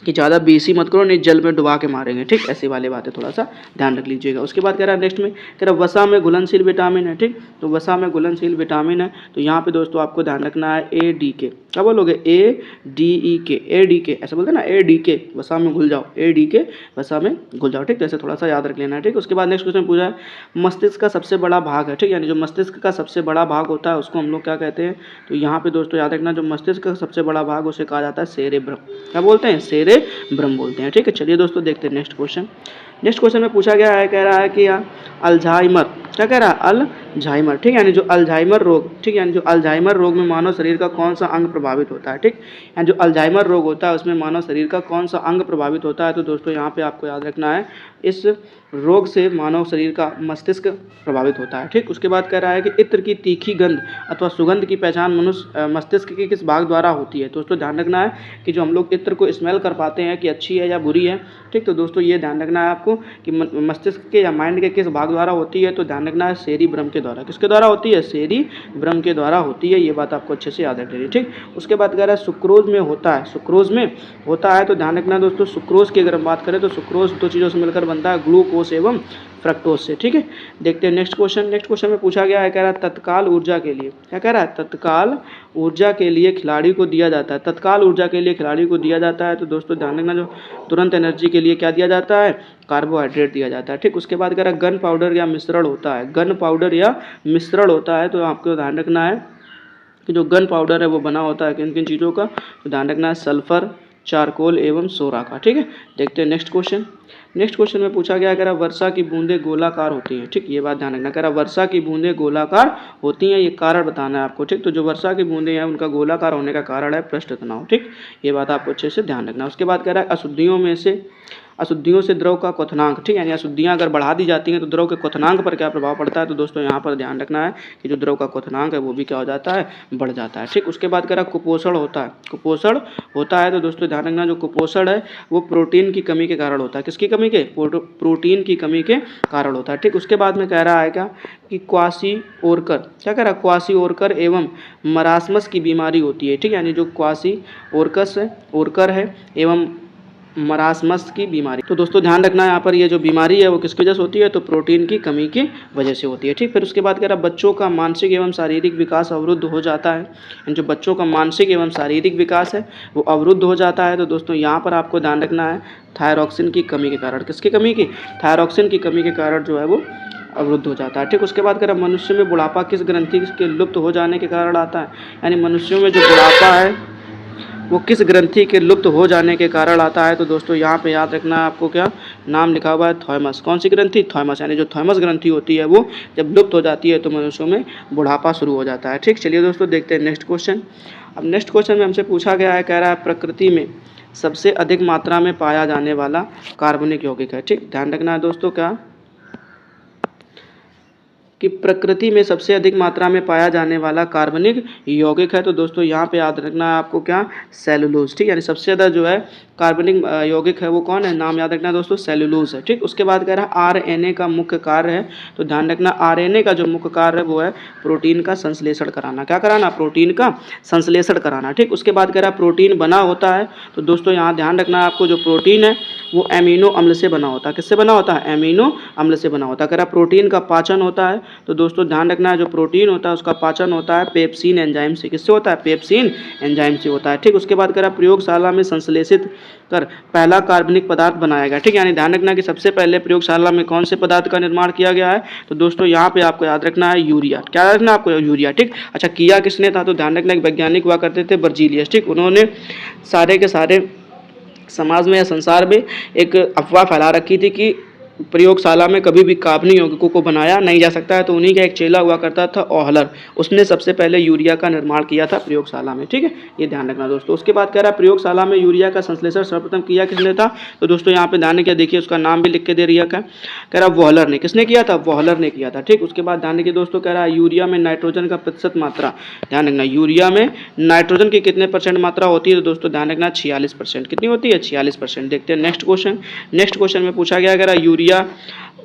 कि ज़्यादा BC मत करो, नहीं जल में डुबा के मारेंगे। ठीक, ऐसी वाली बातें थोड़ा सा ध्यान रख लीजिएगा। उसके बाद कह रहा है नेक्स्ट में कह रहा है वसा में घुलनशील विटामिन है। ठीक, तो वसा में घुलनशील विटामिन है, तो यहाँ पे दोस्तों आपको ध्यान रखना है ADK। क्या बोलोगे, ADEK, ADK ऐसा बोलते हैं ना, ADK, वसा में घुल जाओ, ADK वसा में घुल जाओ। ठीक, तो ऐसे थोड़ा सा याद रख लेना है। ठीक, उसके बाद नेक्स्ट क्वेश्चन पूछा है मस्तिष्क का सबसे बड़ा भाग है। ठीक, यानी जो मस्तिष्क का सबसे बड़ा भाग होता है उसको हम लोग क्या कहते हैं, तो यहाँ पे दोस्तों याद रखना जो मस्तिष्क का सबसे बड़ा भाग उसे कहा जाता है सेरेब्रम। क्या बोलते हैं, सेरेब्रम बोलते हैं। ठीक है, चलिए दोस्तों देखते हैं नेक्स्ट क्वेश्चन। नेक्स्ट क्वेश्चन में पूछा गया है, कह रहा है कि अल्जाइमर, क्या कह रहा है, अल्जाइमर। ठीक, यानी जो अल्जाइमर रोग, ठीक, यानी जो अल्जाइमर रोग में मानव शरीर का कौन सा अंग प्रभावित होता है। ठीक, यानी जो अल्जाइमर रोग होता है उसमें मानव शरीर का कौन सा अंग प्रभावित होता है, तो दोस्तों यहाँ पे आपको याद रखना है इस रोग से मानव शरीर का मस्तिष्क प्रभावित होता है। ठीक, उसके बाद कह रहा है कि इत्र की तीखी गंध अथवा सुगंध की पहचान मनुष्य मस्तिष्क के किस भाग द्वारा होती है, दोस्तों ध्यान रखना है कि जो हम लोग इत्र को स्मेल कर पाते हैं कि अच्छी है या बुरी है। ठीक, तो दोस्तों ये ध्यान रखना है आपको कि मस्तिष्क के या माइंड के किस भाग द्वारा होती है, तो ध्यान रखना है सेरिब्रम के द्वारा। किसके द्वारा होती है, सेरिब्रम के द्वारा होती है, ये बात आपको अच्छे से याद रखनी है। ठीक, उसके बाद कह रहा है सुक्रोज में होता है, सुक्रोज में होता है, तो ध्यान रखना दोस्तों सुक्रोज की अगर हम बात करें तो सुक्रोज दो चीज़ों से मिलकर बनता है, ग्लूकोज एवं फ्रक्टोज से, ठीक है। देखते हैं नेक्स्ट क्वेश्चन। नेक्स्ट क्वेश्चन में पूछा गया है, कह रहा है तत्काल ऊर्जा के लिए, क्या कह रहा है, तत्काल ऊर्जा के लिए खिलाड़ी को दिया जाता है, तत्काल ऊर्जा के लिए खिलाड़ी को दिया जाता है। तो दोस्तों ध्यान रखना, जो तुरंत एनर्जी के लिए क्या दिया जाता है, कार्बोहाइड्रेट दिया जाता है, ठीक। उसके बाद कह रहा है गन पाउडर या मिश्रण होता है, गन पाउडर या मिश्रण होता है। तो आपको ध्यान रखना है कि जो गन पाउडर है वो बना होता है किन किन चीज़ों का, तो ध्यान रखना है सल्फर, चारकोल एवं सोरा का, ठीक है। देखते हैं नेक्स्ट क्वेश्चन। नेक्स्ट क्वेश्चन में पूछा गया, कह रहा वर्षा की बूंदें गोलाकार होती हैं, ठीक। ये बात ध्यान रखना, कह रहा वर्षा की बूंदें गोलाकार होती हैं, ये कारण बताना है आपको, ठीक। तो जो वर्षा की बूंदें हैं उनका गोलाकार होने का कारण है पृष्ठ तनाव, ठीक। ये बात आपको अच्छे से ध्यान रखना। उसके बाद कह रहा है अशुद्धियों से द्रव का क्वथनांक, ठीक है, यानी अशुद्धियाँ अगर बढ़ा दी जाती हैं तो द्रव के क्वथनांक पर क्या प्रभाव पड़ता है। तो दोस्तों यहाँ पर ध्यान रखना है कि जो द्रव का क्वथनांक है वो भी क्या हो जाता है, बढ़ जाता है, ठीक। उसके बाद कह रहा कुपोषण होता है, कुपोषण होता है। तो दोस्तों ध्यान रखना, जो कुपोषण है वो प्रोटीन की कमी के कारण होता है, किसकी कमी के, प्रोटीन की कमी के कारण होता है, ठीक। उसके बाद में कह रहा है क्या कि क्वासी-ओरकर, क्या कह रहा है, क्वासी-ओरकर एवं मरासमस की बीमारी होती है, ठीक। यानी जो क्वासी-ओरकर है एवं मरासमस की बीमारी। तो दोस्तों ध्यान रखना है यहाँ पर, ये जो बीमारी है वो किसकी वजह से होती है, तो प्रोटीन की कमी की वजह से होती है, ठीक। फिर उसके बाद कह रहा बच्चों का मानसिक एवं शारीरिक विकास अवरुद्ध हो जाता है, जो बच्चों का मानसिक एवं शारीरिक विकास है वो अवरुद्ध हो जाता है। तो दोस्तों यहाँ पर आपको ध्यान रखना है थायरॉक्सिन की कमी के कारण, किसकी कमी की, थायरॉक्सिन की कमी के कारण जो है वो अवरुद्ध हो जाता है, ठीक। उसके बाद कह रहा मनुष्य में बुढ़ापा किस ग्रंथि के लुप्त हो जाने के कारण आता है, यानी मनुष्यों में जो बुढ़ापा है वो किस ग्रंथि के लुप्त हो जाने के कारण आता है। तो दोस्तों यहाँ पे याद रखना है आपको, क्या नाम लिखा हुआ है, थॉयमस। कौन सी ग्रंथि, थॉयमस, यानी जो थॉयमस ग्रंथि होती है वो जब लुप्त हो जाती है तो मनुष्यों में बुढ़ापा शुरू हो जाता है, ठीक। चलिए दोस्तों देखते हैं नेक्स्ट क्वेश्चन। अब नेक्स्ट क्वेश्चन में हमसे पूछा गया है, कह रहा है प्रकृति में सबसे अधिक मात्रा में पाया जाने वाला कार्बनिक यौगिक है, ठीक। ध्यान रखना है दोस्तों क्या कि प्रकृति में सबसे अधिक मात्रा में पाया जाने वाला कार्बनिक यौगिक है। तो दोस्तों यहाँ पे याद रखना है आपको, क्या, सेलुलोज, ठीक। यानी सबसे ज़्यादा जो है कार्बनिक यौगिक है वो कौन है, नाम याद रखना है दोस्तों, सेलुलोज है, ठीक। उसके बाद कह रहा है आरएनए का मुख्य कार्य है। तो ध्यान रखना आरएनए का जो मुख्य कार्य है वो है प्रोटीन का संश्लेषण कराना, क्या कराना, प्रोटीन का संश्लेषण कराना, ठीक। उसके बाद कह रहा है प्रोटीन बना होता है। तो दोस्तों यहाँ ध्यान रखना है आपको, जो प्रोटीन है वो एमिनो अम्ल से बना होता है, किससे बना होता है, एमिनो अम्ल से बना होता है। कह रहा प्रोटीन का पाचन होता है। तो दोस्तों ध्यान रखना है, जो प्रोटीन होता है उसका पाचन होता है पेप्सिन एंजाइम से, किससे होता है, पेप्सिन एंजाइम से होता है, ठीक। उसके बाद कह रहा प्रयोगशाला में संश्लेषित कर पहला कार्बनिक पदार्थ बनाया गया, ठीक। यानी ध्यान रखना कि सबसे पहले प्रयोगशाला में कौन से पदार्थ का निर्माण किया गया है। तो दोस्तों यहाँ पे आपको याद रखना है यूरिया, क्या याद रखना आपको, यूरिया, ठीक। अच्छा किया किसने था, तो ध्यान रखना एक वैज्ञानिक हुआ करते थे बर्जीलियस, ठीक। उन्होंने सारे के सारे समाज में या संसार में एक अफवाह फैला रखी थी कि प्रयोगशाला में कभी भी कार्बनिक यौगिकों को बनाया नहीं जा सकता है। तो उन्हीं का एक चेला हुआ करता था ऑहलर, उसने सबसे पहले यूरिया का निर्माण किया था प्रयोगशाला में, ठीक है, ये ध्यान रखना दोस्तों। उसके बाद कह रहा है प्रयोगशाला में यूरिया का संश्लेषण सर्वप्रथम किया किसने था। तो दोस्तों यहाँ पे ध्यान किया, देखिए उसका नाम भी लिख के दे रही है, क्या कह रहा वॉलर ने, किसने किया था, वॉलर ने किया था, ठीक। उसके बाद ध्यान रखिए दोस्तों, कह रहा है यूरिया में नाइट्रोजन का प्रतिशत मात्रा, ध्यान रखना यूरिया में नाइट्रोजन की कितने % मात्रा होती है। तो दोस्तों ध्यान रखना 46%, कितनी होती है, 46%। देखते हैं नेक्स्ट क्वेश्चन। नेक्स्ट क्वेश्चन में पूछा गया, कह रहा यूरिया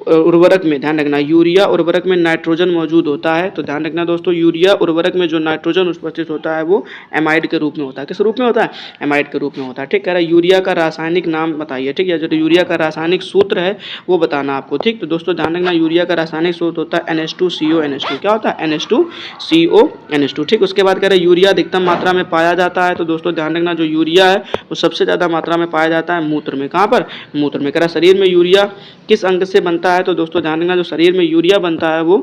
उर्वरक में, ध्यान रखना यूरिया उर्वरक में नाइट्रोजन मौजूद होता है। तो ध्यान रखना दोस्तों यूरिया उर्वरक में जो नाइट्रोजन उपस्थित होता है वो एमाइड के रूप में होता है, किस रूप में होता है, एमाइड के रूप में होता है, ठीक। कह रहा है यूरिया का रासायनिक नाम बताइए, ठीक है, जो यूरिया का रासायनिक सूत्र है वो बताना आपको, ठीक। तो दोस्तों ध्यान रखना यूरिया का रासायनिक सूत्र होता है NH2CO NH2, क्या होता है, NH2CO NH2, ठीक। उसके बाद कह रहा है यूरिया अधिकतम मात्रा में पाया जाता है। तो दोस्तों ध्यान रखना जो यूरिया है वो सबसे ज़्यादा मात्रा में पाया जाता है मूत्र में, कहाँ पर, मूत्र में। कह रहा शरीर में यूरिया किस अंग से बनता है। तो दोस्तों ध्यान रखना जो शरीर में यूरिया बनता है वो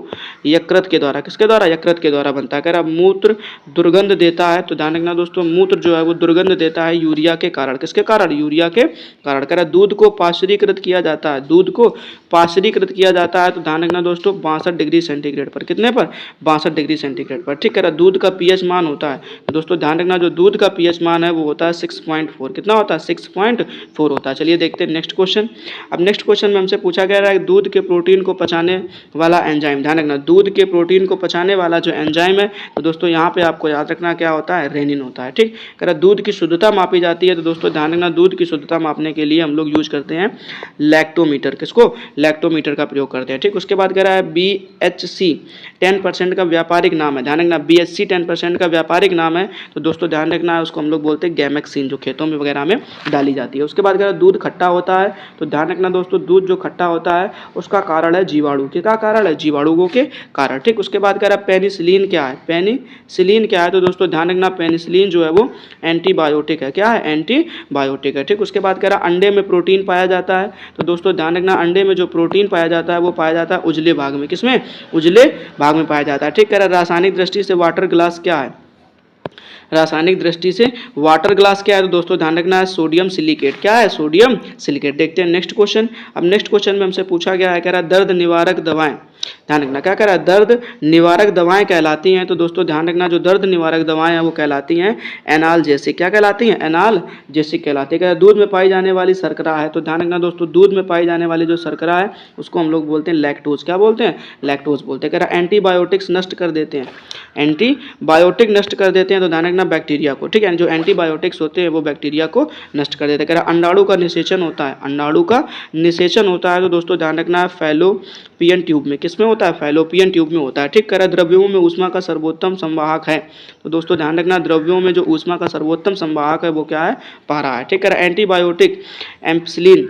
यकृत के द्वारा, किसके द्वारा, यकृत के द्वारा बनता है। कह रहा मूत्र दुर्गंध देता है। तो ध्यान रखना दोस्तों मूत्र जो है वो दुर्गंध देता है यूरिया के कारण, किसके कारण, यूरिया के कारण। कह रहा दूध को पाश्चरीकृत किया जाता है, दूध को पाश्चरीकृत किया जाता है। तो ध्यान रखना दोस्तों 62 डिग्री सेंटीग्रेड पर, कितने पर, 62 डिग्री सेंटीग्रेड पर, ठीक। कह रहा दूध का pH मान होता है। तो दोस्तों ध्यान रखना जो दूध का pH मान है वो होता है 6.4, कितना होता है, 6.4 होता है। चलिए देखते हैं नेक्स्ट क्वेश्चन। अब नेक्स्ट क्वेश्चन में हमसे पूछा गया है दूध के प्रोटीन को पचाने वाला एंजाइम, ध्यान रखना दूध के प्रोटीन को पचाने वाला जो एंजाइम है। तो दोस्तों यहाँ पे आपको याद रखना क्या होता है, रेनिन होता है, ठीक। कह रहा दूध की शुद्धता मापी जाती है। तो दोस्तों ध्यान रखना दूध की शुद्धता मापने के लिए हम लोग यूज करते हैं लैक्टोमीटर, किसको, लैक्टोमीटर का प्रयोग करते हैं, ठीक। उसके बाद कह रहा है BHC 10% का व्यापारिक नाम है, ध्यान रखना BHC 10% का व्यापारिक नाम है। तो दोस्तों ध्यान रखना है उसको हम लोग बोलते हैं गैमेक्सिन, जो खेतों में वगैरह में डाली जाती है। उसके बाद कह रहा दूध खट्टा होता है। तो ध्यान रखना दोस्तों दूध जो खट्टा होता है उसका कारण है जीवाणु। क्या कारण है? जीवाणुओं के कारण। ठीक, उसके बाद कह रहा है पेनिसिलिन क्या है? पेनिसिलिन क्या है? तो दोस्तों ध्यान रखना, पेनिसिलिन जो है वो एंटीबायोटिक है। क्या है? एंटीबायोटिक है। ठीक, उसके बाद कह रहा है अंडे में प्रोटीन पाया जाता है। तो दोस्तों ध्यान रखना, अंडे में जो प्रोटीन पाया जाता है वो पाया जाता है उजले भाग में। किसमें? उजले भाग में पाया जाता है। ठीक, कह रहा है रासायनिक दृष्टि से वाटर ग्लास क्या है? रासायनिक दृष्टि से वाटर ग्लास क्या है? तो दोस्तों ध्यान रखना है सोडियम सिलिकेट। क्या है? Sodium silicate. देखते हैं नेक्स्ट क्वेश्चन। अब नेक्स्ट क्वेश्चन में हमसे पूछा गया है, कह रहा है दर्द निवारक दवाएं। ध्यान रखना, क्या कह रहा है? दर्द निवारक दवाएं कहलाती हैं। तो दोस्तों ध्यान रखना, जो दर्द निवारक दवाएं हैं वो कहलाती हैं एनाल्जेसिक। क्या कहलाती हैं? एनाल्जेसिक कहलाती है। कह रहा है दूध में पाई जाने वाली शर्करा है। तो ध्यान रखना दोस्तों, दूध में पाई जाने वाली जो शर्करा है उसको हम लोग बोलते हैं लैक्टोज। क्या बोलते हैं? लैक्टोज बोलते हैं। कह रहा है एंटीबायोटिक्स नष्ट कर देते हैं। एंटीबायोटिक नष्ट कर देते हैं। तो ध्यान रखना बैक्टीरिया को। ठीक है, जो एंटीबायोटिक्स होते हैं वो बैक्टीरिया को नष्ट कर देते हैं। कह रहा है अंडाणु का निषेचन होता है। अंडाणु का निषेचन होता है। तो दोस्तों ध्यान रखना है फैलोपियन ट्यूब में। किसमें होता है? फैलोपियन ट्यूब में होता है। ठीक, कह रहा है द्रव्यों में ऊष्मा का सर्वोत्तम संवाहक है। तो दोस्तों ध्यान रखना, द्रव्यों में जो ऊष्मा का सर्वोत्तम संवाहक है वो क्या है? पारा है। ठीक, कह रहा है एंटीबायोटिक एम्पिसिलिन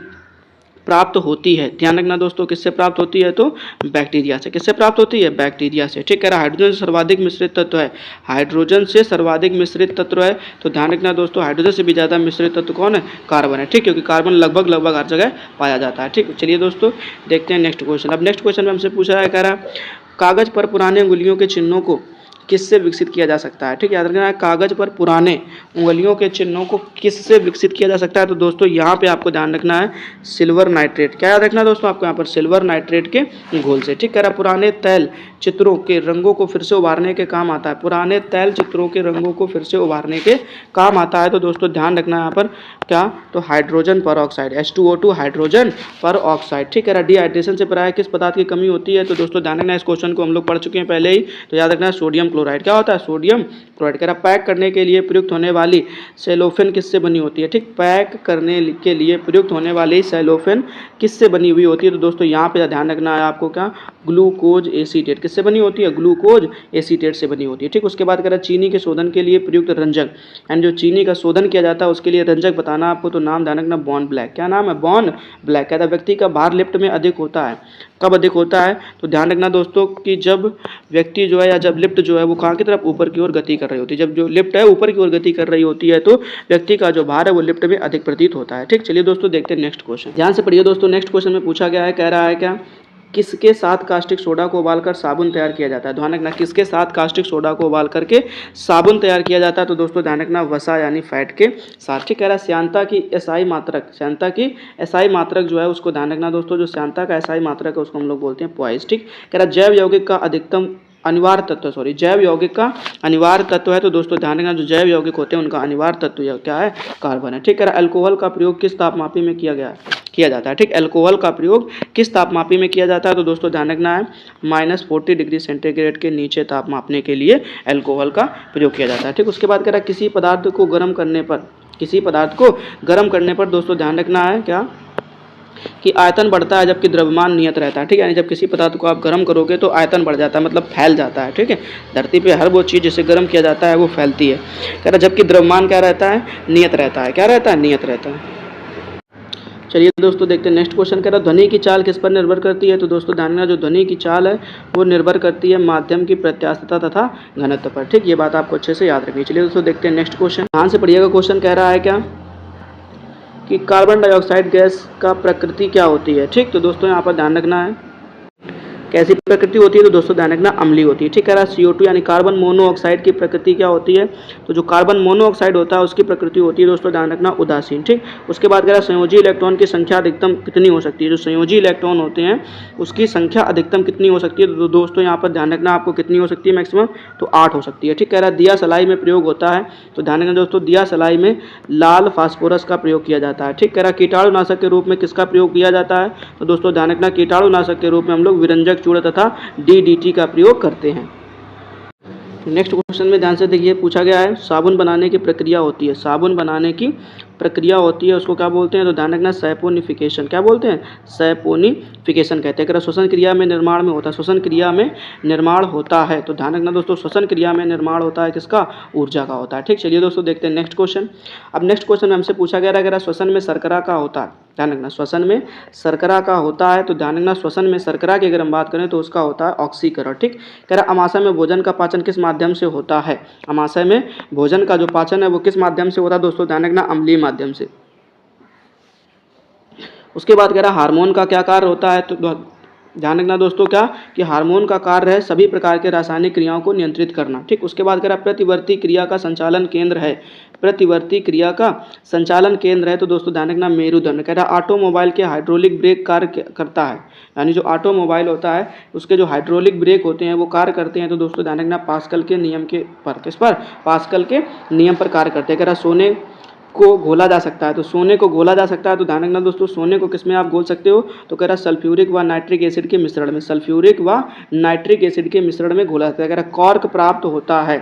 प्राप्त होती है। ध्यान रखना दोस्तों, किससे प्राप्त होती है? तो बैक्टीरिया से। किससे प्राप्त होती है? बैक्टीरिया से। ठीक, कह रहा है हाइड्रोजन से सर्वाधिक मिश्रित तत्व है। हाइड्रोजन से सर्वाधिक मिश्रित तत्व है। तो ध्यान रखना दोस्तों, हाइड्रोजन से भी ज़्यादा मिश्रित तत्व कौन है? कार्बन है। ठीक, क्योंकि कार्बन लगभग हर जगह पाया जाता है। ठीक, चलिए दोस्तों देखते हैं नेक्स्ट क्वेश्चन। अब नेक्स्ट क्वेश्चन में हमसे पूछा है, कह रहा है कागज पर पुराने अंगुलियों के चिन्हों को किससे विकसित किया जा सकता है? ठीक, याद रखना है कागज पर पुराने उंगलियों के चिन्हों को किससे विकसित किया जा सकता है? तो दोस्तों यहाँ पे आपको ध्यान रखना है सिल्वर नाइट्रेट। क्या याद रखना दोस्तों आपको? यहाँ पर सिल्वर नाइट्रेट के घोल से। ठीक, कह रहा है पुराने तैल चित्रों के रंगों को फिर से उभारने के काम आता है। पुराने तैल चित्रों के रंगों को फिर से उभारने के काम आता है। तो दोस्तों ध्यान रखना यहाँ पर क्या? तो हाइड्रोजन पर ऑक्साइड, H2O2 हाइड्रोजन पर ऑक्साइड। ठीक, कह रहा है डिहाइड्रेशन से प्रायः किस पदार्थ की कमी होती है? तो दोस्तों ध्यान रखना, इस क्वेश्चन को हम लोग पढ़ चुके हैं पहले ही। तो याद रखना सोडियम क्लोराइड। क्या होता है? Sodium chloride. कह रहा है पैक करने के लिए प्रयुक्त होने वाली सेलोफेन किससे बनी होती है? ठीक, पैक करने के लिए प्रयुक्त होने वाली सेलोफेन किससे बनी हुई होती है? तो दोस्तों यहाँ पे ध्यान रखना है आपको, क्या? Glucose acetate. किससे बनी होती है? ग्लूकोज एसीटेट से बनी होती है। ठीक, उसके बाद कह रहा है चीनी के शोधन के लिए प्रयुक्त रंजक, एंड जो चीनी का शोधन किया जाता है उसके लिए रंजक बताना आपको। तो नाम ध्यान रखना बॉन्ड ब्लैक। क्या नाम है? Bond black. कहता है व्यक्ति का भार लिफ्ट में अधिक होता है। कब अधिक होता है? तो ध्यान रखना दोस्तों कि जब व्यक्ति जो है या जब लिफ्ट जो है वो कहाँ की तरफ? ऊपर की ओर गति कर रही होती है। जब जो लिफ्ट है ऊपर की ओर गति कर रही होती है तो व्यक्ति का जो भार है वो लिफ्ट में अधिक प्रतीत होता है। ठीक, चलिए दोस्तों देखते हैं नेक्स्ट क्वेश्चन। ध्यान से पढ़िए दोस्तों, नेक्स्ट क्वेश्चन में पूछा गया है, कह रहा है क्या? किसके साथ कास्टिक सोडा को उबालकर साबुन तैयार किया जाता है? ध्यान रखना, किसके साथ कास्टिक सोडा को उबाल करके साबुन तैयार किया जाता है? तो दोस्तों ध्यान रखना वसा यानी फैट के साथ। ठीक, कह रहा है श्यांता की एसआई मात्रक, श्यांता की एसआई मात्रक जो है उसको ध्यान रखना दोस्तों, जो श्यांता का एसआई मात्रक है उसको हम लोग बोलते हैं पॉइस। ठीक, कह रहा है जैव यौगिक का अधिकतम अनिवार्य तत्व, जैव यौगिक का अनिवार्य तत्व है। तो दोस्तों ध्यान रखना, जो जैव यौगिक होते हैं उनका अनिवार्य तत्व क्या है? कार्बन है। ठीक है, अल्कोहल का प्रयोग किस तापमापी में किया जाता है? ठीक, अल्कोहल का प्रयोग किस तापमापी में किया जाता है? तो दोस्तों ध्यान रखना है -40 डिग्री सेंटीग्रेड के नीचे ताप मापने के लिए अल्कोहल का प्रयोग किया जाता है। ठीक, उसके बाद कह रहा है किसी पदार्थ को गर्म करने पर दोस्तों ध्यान रखना है क्या? कि आयतन बढ़ता है जबकि द्रव्यमान नियत रहता है। ठीक है, यानी जब किसी पदार्थ को आप गर्म करोगे तो आयतन बढ़ जाता है, मतलब फैल जाता है। ठीक है, धरती पे हर वो चीज़ जिसे गर्म किया जाता है वो फैलती है। कह रहा जबकि द्रव्यमान क्या रहता है? नियत रहता है। क्या रहता है? नियत रहता है। चलिए दोस्तों देखते हैं नेक्स्ट क्वेश्चन। कह रहा ध्वनि की चाल किस पर निर्भर करती है? तो दोस्तों ध्यान रखना, जो ध्वनि की चाल है वो निर्भर करती है माध्यम की प्रत्यास्थता तथा घनत्व पर। ठीक, ये बात आपको अच्छे से याद रखनी। चलिए दोस्तों देखते हैं नेक्स्ट क्वेश्चन। ध्यान से पढ़िएगा, क्वेश्चन कह रहा है क्या? कि कार्बन डाइऑक्साइड गैस का प्रकृति क्या होती है? ठीक, तो दोस्तों यहाँ पर ध्यान रखना है कैसी प्रकृति होती है? तो दोस्तों ध्यान रखना अम्लीय होती है। ठीक, कह रहा है CO2 यानी कार्बन मोनोऑक्साइड की प्रकृति क्या होती है? तो जो कार्बन मोनोऑक्साइड होता है उसकी प्रकृति होती है दोस्तों ध्यान रखना उदासीन। ठीक, उसके बाद कह रहा है संयोजी इलेक्ट्रॉन की संख्या अधिकतम कितनी हो सकती है? जो संयोजी इलेक्ट्रॉन होते हैं उसकी संख्या अधिकतम कितनी हो सकती है? तो दोस्तों यहाँ पर ध्यान रखना आपको कितनी हो सकती है मैक्सिमम? तो 8 हो सकती है। ठीक, कह रहा है दिया सलाई में प्रयोग होता है। तो ध्यान रखना दोस्तों, दिया सलाई में लाल फास्फोरस का प्रयोग किया जाता है। ठीक, कह रहा है कीटाणुनाशक के रूप में किसका प्रयोग किया जाता है? तो दोस्तों ध्यान रखना कीटाणुनाशक के रूप में हम लोग विरंजक चूर्ण तथा DDT का प्रयोग करते हैं। नेक्स्ट क्वेश्चन में ध्यान से देखिए, पूछा गया है साबुन बनाने की प्रक्रिया होती है, साबुन बनाने की प्रक्रिया होती है उसको क्या बोलते हैं, तो ध्यान रखना सैपोनिफिकेशन। क्या बोलते हैं, सैपोनिफिकेशन कहते हैं। अगर श्वसन क्रिया में निर्माण में होता है, श्वसन क्रिया में निर्माण होता है, तो ध्यान रखना दोस्तों श्वसन क्रिया में निर्माण होता है किसका, ऊर्जा का होता है। ठीक, चलिए दोस्तों देखते हैं नेक्स्ट क्वेश्चन। अब नेक्स्ट क्वेश्चन में हमसे पूछा गया अगर श्वसन में शर्करा का होता है, ध्यान रखना श्वसन में शर्करा का होता है, तो ध्यान रखना श्वसन में शर्करा की अगर हम बात करें तो उसका होता है ऑक्सीकरण। ठीक, कह रहा अमाशय में भोजन का पाचन किस माध्यम से होता है, अमाशय में भोजन का जो पाचन है वो किस माध्यम से होता है दोस्तों, ध्यान रखना अम्लीय माध्यम से। उसके बाद कह रहा हार्मोन का क्या कार्य होता है, तो ध्यान रखना दोस्तों क्या कि हार्मोन का कार्य है सभी प्रकार के रासायनिक क्रियाओं को नियंत्रित करना। ठीक, उसके बाद कह रहा प्रतिवर्ती क्रिया का संचालन केंद्र है, प्रतिवर्ती क्रिया का संचालन केंद्र है, तो दोस्तों ध्यान रखना मेरुदंड। कह रहा ऑटोमोबाइल के हाइड्रोलिक ब्रेक कार्य करता है, यानी जो ऑटोमोबाइल होता है उसके जो हाइड्रोलिक ब्रेक होते हैं वो कार्य करते हैं, तो दोस्तों ध्यान रखना पास्कल के नियम के पर, किस पर, पास्कल के नियम पर कार्य करते हैं। कह रहा सोने को घोला जा सकता है, तो सोने को घोला जा सकता है, तो ध्यान रखना दोस्तों सोने को किसमें आप घोल सकते हो, तो कह रहा सल्फ्यूरिक व नाइट्रिक एसिड के मिश्रण में, सल्फ्यूरिक व नाइट्रिक एसिड के मिश्रण में घोला जाता है। कह रहा कॉर्क प्राप्त होता है,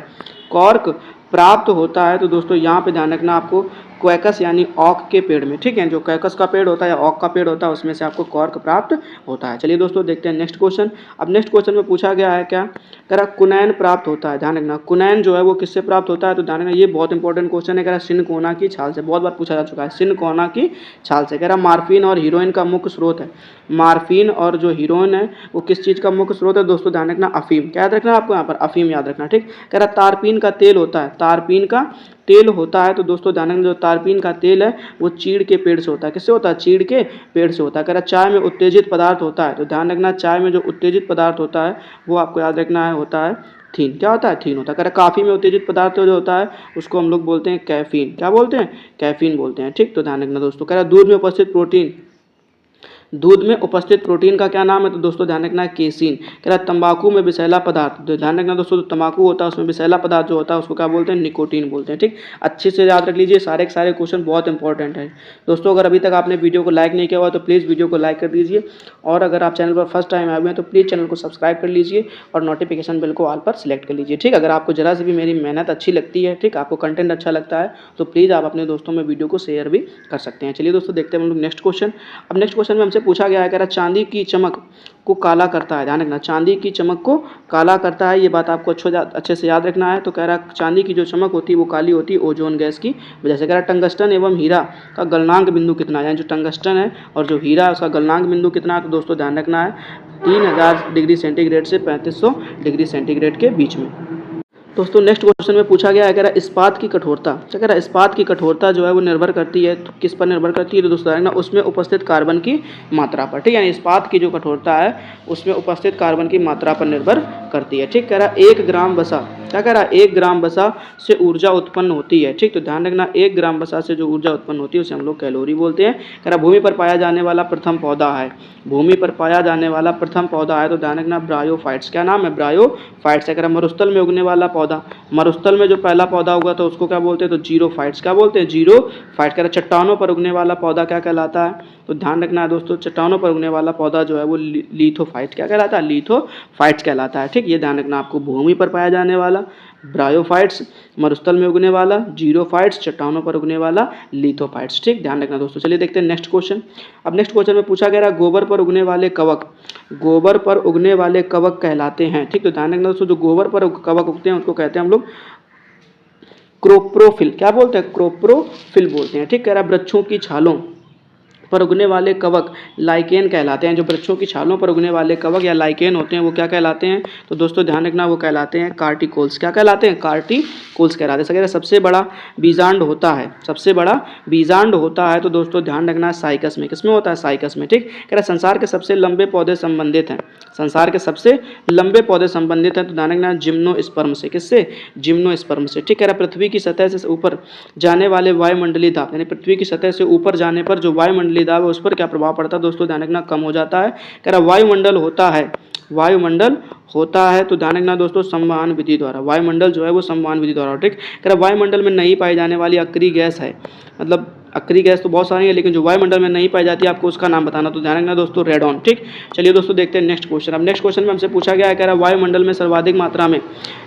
कॉर्क प्राप्त होता है, तो दोस्तों यहाँ पे ध्यान रखना आपको क्वैकस यानी ऑक के पेड़ में। ठीक है, जो क्वैकस का पेड़ होता है या ऑक का पेड़ होता है उसमें से आपको कॉर्क प्राप्त होता है। चलिए दोस्तों देखते हैं नेक्स्ट क्वेश्चन। अब नेक्स्ट क्वेश्चन में पूछा गया है क्या, कह रहा कुनैन प्राप्त होता है, ध्यान रखना कुनैन जो है वो किससे प्राप्त होता है, तो ध्यान रखना ये बहुत इंपॉर्टेंट क्वेश्चन है। कह रहा सिनकोना की छाल से, बहुत बार पूछा जा चुका है, सिनकोना की छाल से। कह रहा मार्फिन और हीरोइन का मुख्य स्रोत है, मार्फिन और जो हीरोइन है वो किस चीज़ का मुख्य स्रोत है दोस्तों, ध्यान रखना अफीम। क्या याद रखना आपको यहाँ पर, अफीम याद रखना। ठीक, कह रहा तारपीन का तेल होता है, तारपीन का तेल होता है, तो दोस्तों ध्यान रखना जो तारपीन का तेल है वो चीड़ के पेड़ से होता है, किससे होता है, चीड़ के पेड़ से होता है। कह रहा चाय में उत्तेजित पदार्थ होता है, तो ध्यान रखना चाय में जो उत्तेजित पदार्थ होता है वो आपको याद रखना है होता है थीन। क्या होता है, थीन होता है। कह रहा काफ़ी में उत्तेजित पदार्थ जो होता है उसको हम लोग बोलते हैं कैफीन। क्या बोलते हैं, कैफीन बोलते हैं। ठीक, तो ध्यान रखना दोस्तों। कह रहा दूध में उपस्थित प्रोटीन, दूध में उपस्थित प्रोटीन का क्या नाम है, तो दोस्तों ध्यान रखना है केसीन। कह रहा तंबाकू में विषैला पदार्थ, तो ध्यान रखना दोस्तों तंबाकू होता है उसमें विषैला पदार्थ जो होता है उसको क्या बोलते हैं, निकोटीन बोलते हैं। ठीक, अच्छे से याद रख लीजिए, सारे के सारे क्वेश्चन बहुत इंपॉर्टेंट है दोस्तों। अगर अभी तक आपने वीडियो को लाइक नहीं किया हुआ तो प्लीज़ वीडियो को लाइक कर दीजिए, और अगर आप चैनल पर फर्स्ट टाइम आए हुए हैं तो प्लीज़ चैनल को सब्सक्राइब कर लीजिए और नोटिफिकेशन बेल को ऑल पर सिलेक्ट कर लीजिए। ठीक, अगर आपको जरा से भी मेरी मेहनत अच्छी लगती है, ठीक, आपको कंटेंट अच्छा लगता है तो प्लीज़ आप अपने दोस्तों में वीडियो को शेयर भी कर सकते हैं। चलिए दोस्तों देखते हैं हम लोग नेक्स्ट क्वेश्चन। अब नेक्स्ट क्वेश्चन में हमसे पूछा गया है, कह रहा चांदी की चमक को काला करता है, ध्यान रखना चांदी की चमक को काला करता है, ये बात आपको अच्छे से याद रखना है। तो कह रहा चांदी की जो चमक होती है वो काली होती है ओजोन गैस की वजह से। कह रहा टंगस्टन एवं हीरा का गलनांक बिंदु कितना है, यानी जो टंगस्टन है और जो हीरा है उसका गलनांक बिंदु कितना है, तो दोस्तों ध्यान रखना है 3000 डिग्री सेंटीग्रेड से 3500 डिग्री सेंटीग्रेड के बीच में। दोस्तों नेक्स्ट क्वेश्चन में पूछा गया है, कह रहा इस्पात की कठोरता, क्या कह रहा इस्पात की कठोरता जो है वो निर्भर करती है, तो किस पर निर्भर करती है, तो दोस्तों ना उसमें उपस्थित कार्बन की मात्रा पर। ठीक, यानी इस्पात की जो कठोरता है उसमें उपस्थित कार्बन की मात्रा पर निर्भर करती है। ठीक, कह रहा 1 ग्राम वसा, क्या कह रहा 1 ग्राम वसा से ऊर्जा उत्पन्न होती है। ठीक, तो ध्यान रखना 1 ग्राम वसा से जो ऊर्जा उत्पन्न होती है उसे हम लोग कैलोरी बोलते हैं। कह रहा भूमि पर पाया जाने वाला प्रथम पौधा है, भूमि पर पाया जाने वाला प्रथम पौधा है, तो ध्यान रखना ब्रायोफाइट्स। क्या नाम है, ब्रायोफाइट्स। कह रहा मरुस्थल में उगने वाला पौधा, मरुस्थल में जो पहला पौधा होगा तो उसको क्या बोलते हैं, तो जीरोफाइट्स। क्या बोलते हैं, जीरोफाइट्स। कह रहा चट्टानों पर उगने वाला पौधा क्या कहलाता है, तो ध्यान रखना है दोस्तों चट्टानों पर उगने वाला पौधा जो है वो लिथोफाइट क्या कहलाता है, लिथोफाइट्स कहलाता है। ठीक, ये ध्यान रखना आपको, भूमि पर पाया जाने वाला ब्रायोफाइट्स, मरुस्थल में उगने वाला जीरोफाइट्स, चट्टानों पर उगने वाला लिथोफाइट्स। ठीक, ध्यान रखना दोस्तों। चलिए देखते हैं नेक्स्ट क्वेश्चन। अब नेक्स्ट क्वेश्चन में पूछा गया गोबर पर उगने वाले कवक, गोबर पर उगने वाले कवक कहलाते हैं। ठीक, तो ध्यान रखना दोस्तों जो गोबर पर कवक उगते हैं उसको कहते हैं हम लोग क्रोप्रोफिल। क्या बोलते हैं, क्रोप्रोफिल बोलते हैं। ठीक, कह रहा वृक्षों की छालों पर उगने वाले कवक लाइकेन कहलाते हैं। जो वृक्षों की छालों पर उगने वाले कवक या लाइकेन होते हैं वो क्या कहलाते हैं, तो दोस्तों ध्यान रखना वो कहलाते हैं कार्टिकोल्स। क्या कहलाते हैं, कार्टिकोल्स कहलाते हैं। अगर सबसे बड़ा बीजांड होता है, सबसे बड़ा बीजांड होता है तो दोस्तों ध्यान रखना साइकस में, किसमें होता है, साइकस में। ठीक, कह रहा संसार के सबसे लंबे पौधे संबंधित हैं, संसार के सबसे लंबे पौधे संबंधित हैं, तो ध्यान रखना जिम्नोस्पर्म से, किससे, जिम्नोस्पर्म से। ठीक, कह रहा पृथ्वी की सतह से ऊपर जाने वाले वायुमंडलीय दाब, यानी पृथ्वी की सतह से ऊपर जाने पर जो वायुमंडलीय दाब है उस पर क्या प्रभाव पड़ता है, दोस्तों ध्यान रखना कम हो जाता है। कह रहा वायुमंडल होता है, वायुमंडल होता है, तो ध्यान रखना दोस्तों संवहन विधि द्वारा, वायुमंडल जो है वो संवहन विधि द्वारा। ठीक, कह रहा वायुमंडल में नहीं पाई जाने वाली अक्रिय गैस है, मतलब अक्रिय गैस तो बहुत सारी है लेकिन जो वायुमंडल में नहीं पाई जाती है आपको उसका नाम बताना, तो ध्यान रखना दोस्तों रेडॉन। ठीक, चलिए दोस्तों देखते हैं नेक्स्ट क्वेश्चन। अब नेक्स्ट क्वेश्चन में हमसे पूछा गया है, कह रहा वायुमंडल में सर्वाधिक मात्रा में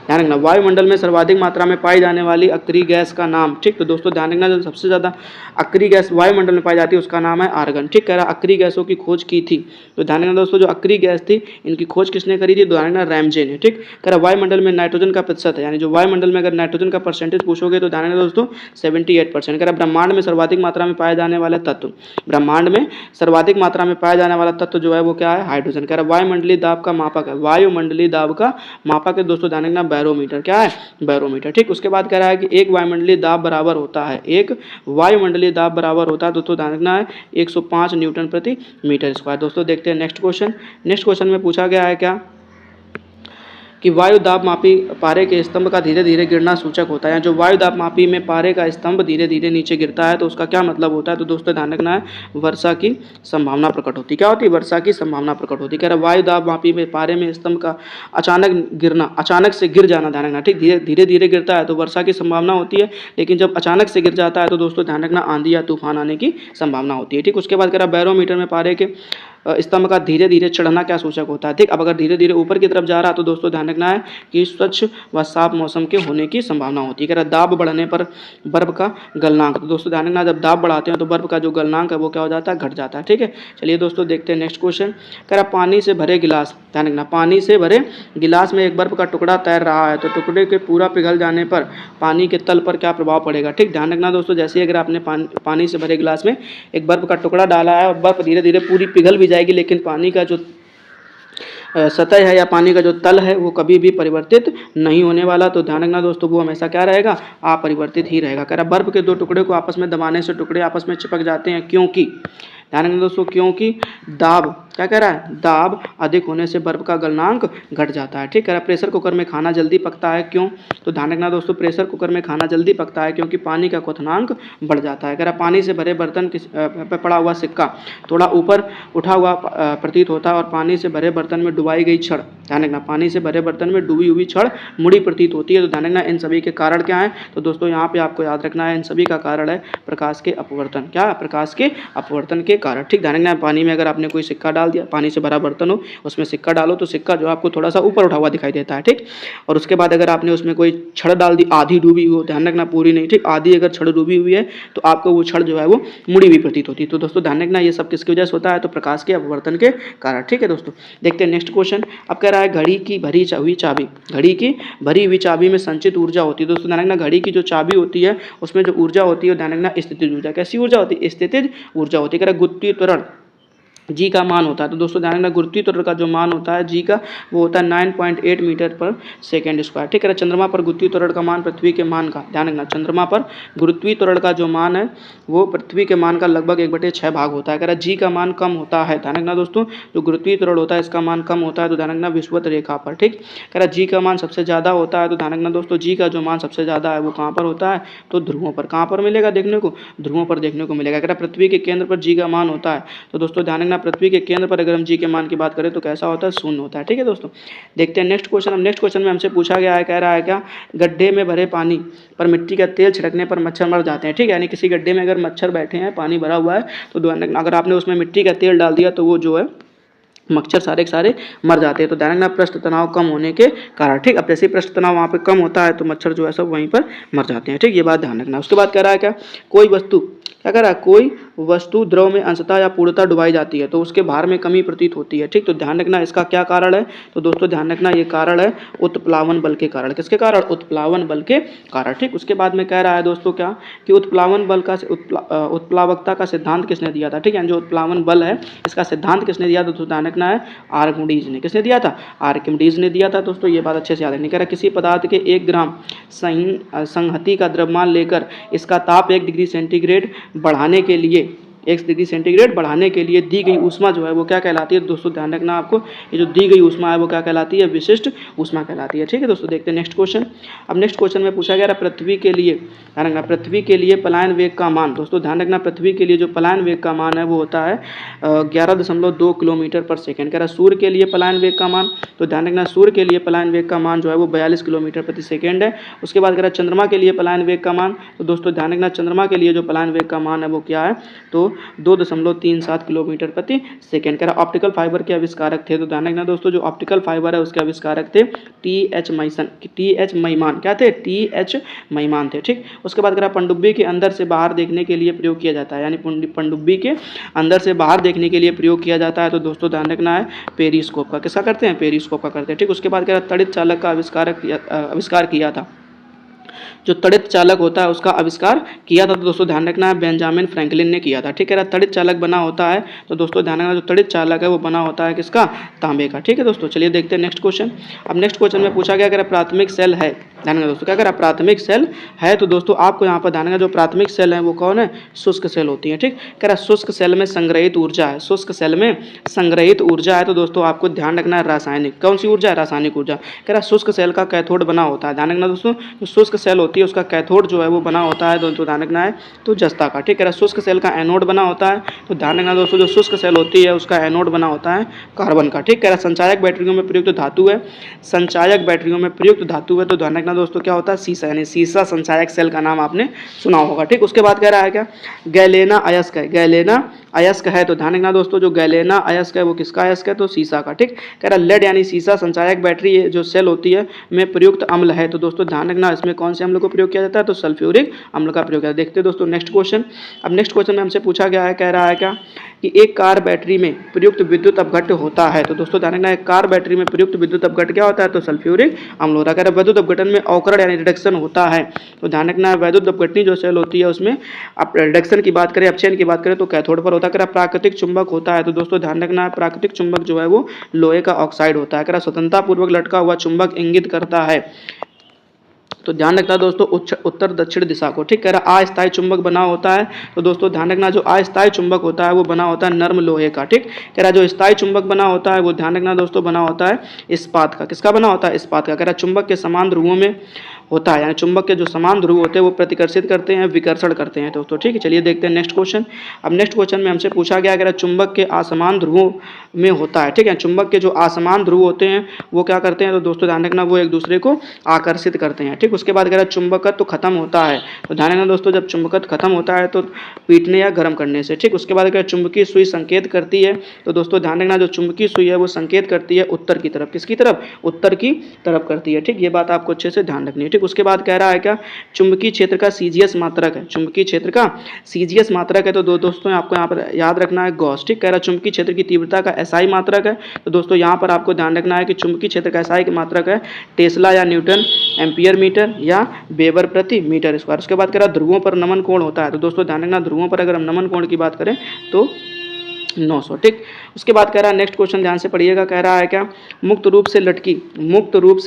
ध्यान रखना, वायुमंडल में सर्वाधिक मात्रा में पाई जाने वाली अक्रिय गैस का नाम, ठीक। तो दोस्तों ध्यान रखना, जो सबसे ज़्यादा अक्रिय गैस वायुमंडल में पाई जाती है उसका नाम है आर्गन, ठीक। कह रहा अक्रिय गैसों की खोज की थी, तो ध्यान रखना दोस्तों, जो अक्रिय गैस थी इनकी खोज किसने करी थी, ध्यान रखना रैमजे ने, ठीक। कह रहा वायुमंडल में नाइट्रोजन का प्रतिशत है, यानी जो वायुमंडल में अगर नाइट्रोजन का परसेंटेज पूछोगे तो ध्यान रखना दोस्तों 78%। कह रहा ब्रह्मांड में सर्वाधिक मात्रा में पाए जाने वाला तत्व, ब्रह्मांड में सर्वाधिक मात्रा में पाया जाने वाला तत्व जो है वो क्या है, हाइड्रोजन। कह रहा वायुमंडलीय दाब का मापक है, वायुमंडलीय दाब का मापक है दोस्तों, ध्यान रखना बैरोमीटर, क्या है, बैरोमीटर, ठीक। उसके बाद कह रहा है कि एक वायुमंडलीय दाब बराबर होता है, एक वायुमंडलीय दाब बराबर होता है दोस्तों, ध्यान रखना है 105 न्यूटन प्रति मीटर स्क्वायर। दोस्तों देखते हैं नेक्स्ट क्वेश्चन। नेक्स्ट क्वेश्चन में पूछा गया है क्या कि वायु दाब मापी पारे के स्तंभ का धीरे धीरे गिरना सूचक होता है, जो वायु दाब मापी में पारे का स्तंभ धीरे धीरे नीचे गिरता है तो उसका क्या मतलब होता है, तो दोस्तों ध्यान रखना है वर्षा की संभावना प्रकट होती है। क्या होती है, वर्षा की संभावना प्रकट होती है। कह रहा वायु दाब मापी में पारे में स्तंभ का अचानक गिरना, अचानक से गिर जाना, ध्यान रखना, ठीक। धीरे धीरे गिरता है तो वर्षा की संभावना होती है, लेकिन जब अचानक से गिर जाता है तो दोस्तों ध्यान रखना आंधी या तूफान आने की संभावना होती है, ठीक। उसके बाद कह रहा बैरोमीटर में पारे के स्तंभ का धीरे धीरे चढ़ना क्या सूचक होता है, ठीक। अब अगर धीरे धीरे ऊपर की तरफ जा रहा है तो दोस्तों ध्यान रखना है कि स्वच्छ व साफ मौसम के होने की संभावना होती है। कह रहा दाब बढ़ने पर बर्फ का गलनांक, तो दोस्तों ध्यान रखना जब दाब बढ़ाते हैं तो बर्फ का जो गलनांक है वो क्या हो जाता है, घट जाता है, ठीक है। चलिए दोस्तों देखते हैं नेक्स्ट क्वेश्चन। कह रहा पानी से भरे गिलास, ध्यान रखना, पानी से भरे गिलास में एक बर्फ का टुकड़ा तैर रहा है तो टुकड़े के पूरा पिघल जाने पर पानी के तल पर क्या प्रभाव पड़ेगा, ठीक। ध्यान रखना दोस्तों, जैसे अगर आपने पानी से भरे गिलास में एक बर्फ का टुकड़ा डाला है और बर्फ धीरे धीरे पूरी पिघल भी जाएगी, लेकिन पानी का जो सतह है या पानी का जो तल है वो कभी भी परिवर्तित नहीं होने वाला, तो ध्यान रखना दोस्तों वो हमेशा क्या रहेगा, अपरिवर्तित ही रहेगा। कह रहा बर्फ के दो टुकड़े को आपस में दबाने से टुकड़े आपस में चिपक जाते हैं, क्योंकि ध्यान रखना दोस्तों, क्योंकि दाब, क्या कह रहा है, दाब अधिक होने से बर्फ का गलनांक घट जाता है, ठीक। कह रहा प्रेशर कुकर में खाना जल्दी पकता है, क्यों, तो ध्यान रखना दोस्तों प्रेशर कुकर में खाना जल्दी पकता है क्योंकि पानी का क्वथनांक बढ़ जाता है। कह रहा पानी से भरे बर्तन पर पड़ा हुआ सिक्का थोड़ा ऊपर उठा हुआ प्रतीत होता है और पानी से भरे बर्तन में डुबाई गई छड़, ध्यान रखना, पानी से भरे बर्तन में डूबी हुई छड़ मुड़ी प्रतीत होती है। तो ध्यान रखना इन सभी के कारण क्या है, तो दोस्तों यहाँ पे आपको याद रखना है इन सभी का कारण है प्रकाश के अपवर्तन, क्या, प्रकाश के अपवर्तन के कारण, ठीक। ध्यान रखना पानी में अगर आपने कोई सिक्का डाल दिया, पानी से भरा बर्तन हो उसमें सिक्का डालो तो सिक्का जो आपको थोड़ा सा ऊपर उठा हुआ दिखाई देता है, ठीक। और उसके बाद अगर आपने उसमें कोई छड़ डाल दी आधी डूबी हुई हो, ध्यान रखना पूरी नहीं, ठीक, आधी अगर छड़ डूबी हुई है तो आपको वो छड़ जो है वो मुड़ी हुई प्रतीत होती है। तो दोस्तों ध्यान रखना ये सब किसकी वजह से होता है, तो प्रकाश के अपवर्तन के कारण, ठीक है दोस्तों। देखते हैं नेक्स्ट क्वेश्चन। अब कह रहा है घड़ी की भरी हुई चाबी, घड़ी की भरी हुई चाबी में संचित ऊर्जा होती है। दोस्तों ध्यान रखना घड़ी की जो चाबी होती है उसमें जो ऊर्जा होती है ध्यान रखना स्थितिज ऊर्जा, कैसी ऊर्जा होती है, स्थितिज ऊर्जा होती है। कह रहा गुरुत्वीय त्वरण जी का मान होता है, तो दोस्तों ध्यान रखना गुरुत्वीय त्वरण का जो मान होता है जी का वो होता है 9.8 मीटर पर सेकेंड स्क्वायर, ठीक है। चंद्रमा पर गुरुत्वीय त्वरण का मान पृथ्वी के मान का, ध्यान रखना चंद्रमा पर गुरुत्वीय त्वरण का जो मान है वो पृथ्वी के मान का लगभग 1/6 भाग होता है। कह रहा जी का मान कम होता है, ध्यान रखना दोस्तों जो गुरुत्वीय त्वरण होता है इसका मान कम होता है, तो ध्यान रखना विषुवत रेखा पर, ठीक। कह रहा जी का मान सबसे ज़्यादा होता है, तो ध्यान रखना दोस्तों जी का जो मान सबसे ज़्यादा है वो कहाँ पर होता है, तो ध्रुवों पर, कहाँ पर मिलेगा देखने को, ध्रुवों पर देखने को मिलेगा। कह रहा पृथ्वी के केंद्र पर जी का मान होता है, तो दोस्तों ध्यान रखना पृथ्वी के केंद्र पर अगर हम जी के मान की बात करें तो कैसा होता है, शून्य होता है, ठीक है दोस्तों। देखते हैं नेक्स्ट क्वेश्चन। अब नेक्स्ट क्वेश्चन में हमसे पूछा गया है, कह रहा है क्या गड्ढे में भरे पानी पर मिट्टी का तेल छिड़कने पर मच्छर मर जाते हैं, ठीक है। यानी किसी गड्ढे में अगर मच्छर बैठे हैं, पानी भरा हुआ है, तो अगर आपने उसमें मिट्टी का तेल डाल दिया तो वो जो है मच्छर सारे के सारे मर जाते हैं। तो ध्यान रखना पृष्ठ तनाव कम होने के कारण, ठीक। अब जैसे पृष्ठ तनाव वहाँ पे कम होता है तो मच्छर जो है सब वहीं पर मर जाते हैं, ठीक। ये बात ध्यान रखना। उसके बाद कह रहा है क्या कोई वस्तु, क्या कह रहा है, कोई वस्तु द्रव में अंशतः या पूर्णतः डुबाई जाती है तो उसके भार में कमी प्रतीत होती है, ठीक। तो ध्यान रखना इसका क्या कारण है, तो दोस्तों ध्यान रखना ये कारण है उत्प्लावन बल के कारण, किसके कारण, उत्प्लावन बल के कारण, ठीक। उसके बाद में कह रहा है दोस्तों क्या कि उत्प्लावन बल का उत्प्लावकता का सिद्धांत किसने दिया था, ठीक है। जो उत्प्लावन बल है इसका सिद्धांत किसने दिया, तो ध्यान रखना है आर्किमिडीज ने, किसने दिया था, आर्किमिडीज ने दिया था। दोस्तों ये बात अच्छे से याद रखनी। कह रहा किसी पदार्थ के 1 ग्राम संहति का द्रव्यमान लेकर इसका ताप 1 डिग्री सेंटीग्रेड बढ़ाने के लिए 1 डिग्री सेंटीग्रेड बढ़ाने के लिए दी गई ऊष्मा जो है वो क्या कहलाती है, दोस्तों ध्यान रखना आपको ये जो दी गई ऊष्मा है वो क्या कहलाती है, विशिष्ट ऊष्मा कहलाती है, ठीक है दोस्तों। देखते हैं नेक्स्ट क्वेश्चन। अब नेक्स्ट क्वेश्चन में पूछा गया पृथ्वी के लिए, ध्यान रखना पृथ्वी के लिए पलायन वेग का मान, दोस्तों ध्यान रखना पृथ्वी के लिए जो पलायन वेग का मान है वो होता है 11.2 किलोमीटर पर सेकेंड। कह रहा सूर्य के लिए पलायन वेग का मान, तो ध्यान रखना सूर्य के लिए पलायन वेग का मान जो है वो 42 किलोमीटर प्रति सेकेंड है। उसके बाद कह रहा चंद्रमा के लिए पलायन वेग का मान, तो दोस्तों ध्यान रखना चंद्रमा के लिए जो पलायन वेग का मान है वो क्या है, तो 2.37 किलोमीटर प्रति सेकेंड। कह रहा ऑप्टिकल फाइबर के आविष्कारक थे, तो ध्यान रखना दोस्तों जो ऑप्टिकल फाइबर है उसके आविष्कारक थे टी एच मैमान। क्या थे? टी एच मैमान थे। ठीक, उसके बाद कह रहा पनडुब्बी के अंदर से बाहर देखने के लिए प्रयोग किया जाता है, यानी पनडुब्बी के अंदर से बाहर देखने के लिए प्रयोग किया जाता है, तो दोस्तों ध्यान रखना है पेरिस्कोप का। किसका करते हैं? पेरिस्कोप का करते हैं। ठीक, उसके बाद कह रहा तड़ित चालक का आविष्कार किया था। जो तड़ित चालक होता है उसका आविष्कार किया था, तो दोस्तों ध्यान रखना है बेंजामिन फ्रैंकलिन ने किया था। ठीक है, तड़ित चालक बना होता है, तो दोस्तों ध्यान रखना जो तड़ित चालक है वो बना होता है किसका? तांबे का। ठीक है दोस्तों, चलिए देखते हैं नेक्स्ट क्वेश्चन। अब नेक्स्ट क्वेश्चन में पूछा गया अगर प्राथमिक सेल है, ध्यान रखना दोस्तों क्या कह रहा प्राथमिक सेल है, तो दोस्तों आपको यहाँ पर ध्यान रखना जो प्राथमिक सेल है वो कौन है? शुष्क सेल होती है। ठीक, कह रहा शुष्क सेल में संग्रहित ऊर्जा है, शुष्क सेल में संग्रहित ऊर्जा है, तो दोस्तों आपको ध्यान रखना है रासायनिक। कौन सी ऊर्जा है? रासायनिक ऊर्जा। कह रहा शुष्क सेल का कैथोड बना होता है, ध्यान रखना दोस्तों जो शुष्क सेल होती है उसका कैथोड जो है वो बना होता है, दोस्तों ध्यान रखना है तो जस्ता का। ठीक है, शुष्क सेल का एनोड बना होता है, तो ध्यान रखना दोस्तों जो शुष्क सेल होती है उसका एनोड बना होता है कार्बन का। ठीक, कह रहा संचायक बैटरियों में प्रयुक्त धातु है, संचायक बैटरियों में प्रयुक्त धातु है, तो ध्यान रखना दोस्तों क्या होता है? सीसा, यानी सीसा संचायक सेल का नाम आपने सुना होगा। ठीक, उसके बाद कह रहा है क्या? गैलेना अयस्क है, गैलेना अयस्क है, तो ध्यान रखना दोस्तों जो गैलेना अयस्क है वो किसका अयस्क है? तो सीसा का। ठीक, कह रहा लेड यानी सीसा संचायक बैटरी जो सेल होती है में प्रयुक्त अम्ल है, तो दोस्तों ध्यान रखना इसमें कौन से अम्ल को प्रयोग किया जाता है? तो सल्फ्यूरिक अम्ल का प्रयोग किया जाता है। देखते हैं दोस्तों नेक्स्ट क्वेश्चन। अब नेक्स्ट क्वेश्चन में हमसे पूछा गया है, कह रहा है क्या कि एक कार बैटरी में प्रयुक्त विद्युत अपघट्य होता है, तो दोस्तों ध्यान रखना एक कार बैटरी में प्रयुक्त विद्युत अपघट्य क्या होता है? तो सल्फ्यूरिक अम्ल होता है। कह रहा विद्युत अपघटन में अवकरण यानी रिडक्शन होता है, तो ध्यान रखना विद्युत अपघटनी जो सेल होती है उसमें आप रिडक्शन की बात करें, अपचयन की बात करें तो कैथोड पर होता है। कह रहा प्राकृतिक चुंबक होता है, तो दोस्तों ध्यान रखना है प्राकृतिक चुंबक जो है वो लोहे का ऑक्साइड होता है। कह रहा स्वतंत्रता पूर्वक लटका हुआ चुंबक इंगित करता है, तो ध्यान रखना दोस्तों उत्तर दक्षिण दिशा को। ठीक, कह रहा अस्थायी चुंबक बना होता है, तो दोस्तों ध्यान रखना जो अस्थायी चुंबक होता है वो बना होता है नर्म लोहे का। ठीक, कह रहा जो स्थायी चुंबक बना होता है वो ध्यान रखना दोस्तों बना होता है इस्पात का। किसका बना होता है? इस्पात का। कह रहा चुंबक के समान ध्रुवों में होता है, यानी चुंबक के जो समान ध्रुव होते हैं वो प्रतिकर्षित करते हैं, विकर्षण करते हैं दोस्तों। ठीक है, चलिए देखते हैं नेक्स्ट क्वेश्चन। अब नेक्स्ट क्वेश्चन में हमसे पूछा गया अगर चुंबक के असमान ध्रुवों में होता है, ठीक है, चुंबक के जो असमान ध्रुव होते हैं वो क्या करते हैं? तो दोस्तों ध्यान रखना वो एक दूसरे को आकर्षित करते हैं। ठीक, उसके बाद अगर चुंबकत्व खत्म होता है, तो ध्यान रखना दोस्तों जब चुंबकत्व खत्म होता है तो पीटने या गर्म करने से। ठीक, उसके बाद अगर चुंबकीय सुई संकेत करती है, तो दोस्तों ध्यान रखना जो चुंबकीय सुई है वो संकेत करती है उत्तर की तरफ। किसकी तरफ? उत्तर की तरफ करती है। ठीक, ये बात आपको अच्छे से ध्यान रखनी है। ठीक, उसके बाद कह रहा है क्या चुंबकीय क्षेत्र का सीजीएस मात्रक है, चुंबकीय क्षेत्र का सीजीएस मात्रक है, तो दोस्तों आपको यहाँ पर याद रखना है गॉस। ठीक, कह रहा चुंबकीय क्षेत्र की तीव्रता का एसआई मात्रक है, तो दोस्तों यहाँ पर आपको ध्यान रखना है कि चुंबकीय क्षेत्र का एसआई मात्रक है टेस्ला या न्यूटन एम्पियर मीटर या वेबर प्रति मीटर स्क्वायर। उसके बाद कह रहा ध्रुवों पर नमन कोण होता है, तो दोस्तों ध्यान रखना ध्रुवों पर अगर हम नमन कोण की बात करें तो 900। ठीक, उसके बाद कह रहा है नेक्स्ट क्वेश्चन ध्यान से पढ़िएगा। कह रहा है क्या मुक्त रूप से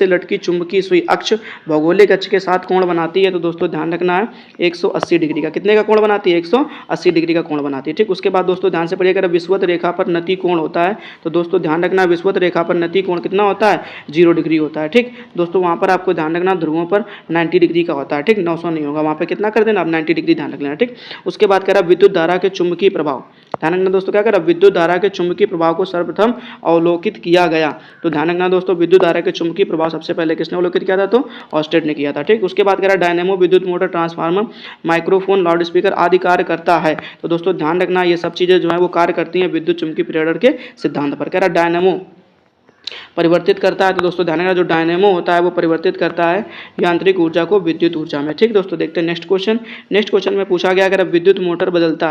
लटकी चुंबकीय सुई अक्ष भौगोलिक अक्ष के साथ कोण बनाती है, तो दोस्तों ध्यान रखना है 180 डिग्री का। कितने का कोण बनाती है? 180 डिग्री का कोण बनाती है। ठीक, उसके बाद दोस्तों ध्यान से पढ़िएगा विषुवत रेखा पर नति कोण होता है, तो दोस्तों ध्यान रखना विषुवत रेखा पर नति कोण कितना होता है? 0 डिग्री होता है। ठीक, दोस्तों वहाँ पर आपको ध्यान रखना ध्रुवों पर 90 डिग्री का होता है। ठीक, 900 नहीं होगा, वहाँ पर कितना कर देना आप 90 डिग्री ध्यान रख लेना। ठीक, उसके बाद कह रहा विद्युत धारा के चुंबकीय प्रभाव, ध्यान रखना दोस्तों क्या कर रहा विद्युत धारा के चुंबकीय प्रभाव को सर्वप्रथम अवलोकित किया गया, तो ध्यान रखना दोस्तों विद्युत धारा के चुंबकीय प्रभाव सबसे पहले किसने अवलोकित किया था? तो ऑस्टेड ने किया था। ठीक, उसके बाद कह रहा डायनेमो विद्युत motor transformer microphone loud speaker आदि कार्य करता है, तो दोस्तों ध्यान रखना ये सब चीजें जो है वो कार्य करती हैं विद्युत चुंबकीय प्रेरण के सिद्धांत पर। कह रहा डायनेमो परिवर्तित करता है, तो दोस्तों ध्यान रखना जो डायनेमो होता है वो परिवर्तित करता है यांत्रिक ऊर्जा को विद्युत ऊर्जा में। ठीक दोस्तों, देखते हैं नेक्स्ट क्वेश्चन। नेक्स्ट क्वेश्चन में पूछा गया अगर विद्युत मोटर बदलता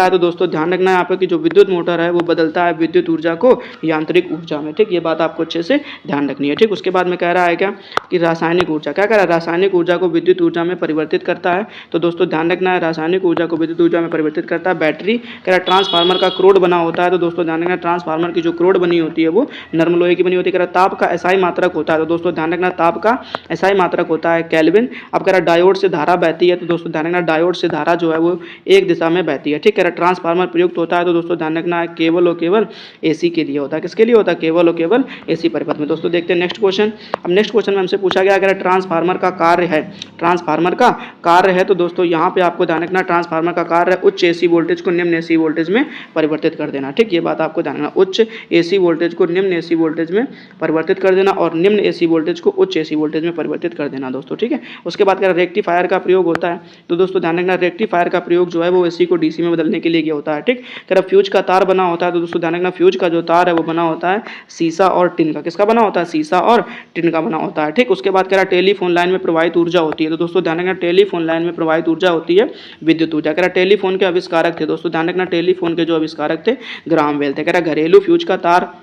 है, तो दोस्तों ध्यान रखना है यहाँ पे कि जो विद्युत मोटर है वो बदलता है विद्युत ऊर्जा को यांत्रिक ऊर्जा में। ठीक, ये बात आपको अच्छे से ध्यान रखनी है। ठीक, उसके बाद में कह रहा है क्या कि रासायनिक ऊर्जा क्या कह रहा है? रासायनिक ऊर्जा को विद्युत ऊर्जा में परिवर्तित करता है, तो दोस्तों ध्यान रखना है रासायनिक ऊर्जा को विद्युत ऊर्जा में परिवर्तित करता है बैटरी। कह रहा ट्रांसफार्मर का क्रोड बना होता है, तो दोस्तों ध्यान रखना ट्रांसफार्मर की जो क्रोड बनी होती है वो नर्म लोहे की बनी होती है। कह रहा ताप का एसआई मात्रक होता है, तो दोस्तों ध्यान रखना ताप का एसआई मात्रक होता है केल्विन। अब कह रहा डायोड से धारा बहती है, तो दोस्तों ध्यान रखना डायोड से धारा जो है वो एक दिशा में बहती है। ठीक, कह रहा ट्रांसफार्मर प्रयुक्त होता है, तो दोस्तों ध्यान रखना है केवल और केवल एसी के लिए होता है। किसके लिए होता है? केवल और केवल एसी परिपथ में। दोस्तों देखते हैं नेक्स्ट क्वेश्चन। अब नेक्स्ट क्वेश्चन में हमसे पूछा गया अगर ट्रांसफार्मर का कार्य है, तो दोस्तों यहाँ पे आपको ध्यान रखना ट्रांसफार्मर का कार्य उच्च एसी वोल्टेज को निम्न एसी वोल्टेज में परिवर्तित कर देना। ठीक, ये बात आपको ध्यान रखना उच्च AC वोल्टेज को निम्न AC वोल्टेज में परिवर्तित कर देना और निम्न AC वोल्टेज को उच्च AC वोल्टेज में परिवर्तित कर देना दोस्तों, ठीक है। उसके बाद कह रहा रेक्टिफायर का प्रयोग होता है, तो दोस्तों ध्यान रखना रेक्टिफायर का प्रयोग जो है वो AC को DC में बदलने के लिए किया होता है, ठीक। कह रहा फ्यूज का तार बना होता है, तो दोस्तों ध्यान रखना फ्यूज का जो तार है वो बना होता है शीशा और टिन का। किसका बना होता है? शीशा और टिन का बना होता है, ठीक। उसके बाद कह रहा टेलीफोन लाइन में प्रवाहित ऊर्जा होती है, तो दोस्तों ध्यान रखना टेलीफोन लाइन में प्रवाहित ऊर्जा होती है विद्युत ऊर्जा। कह रहा टेलीफोन के आविष्कारक थे, दोस्तों ध्यान रखना टेलीफोन के जो आविष्कारक थे ग्राहम बेल थे। कह रहा घरेलू फ्यूज का तार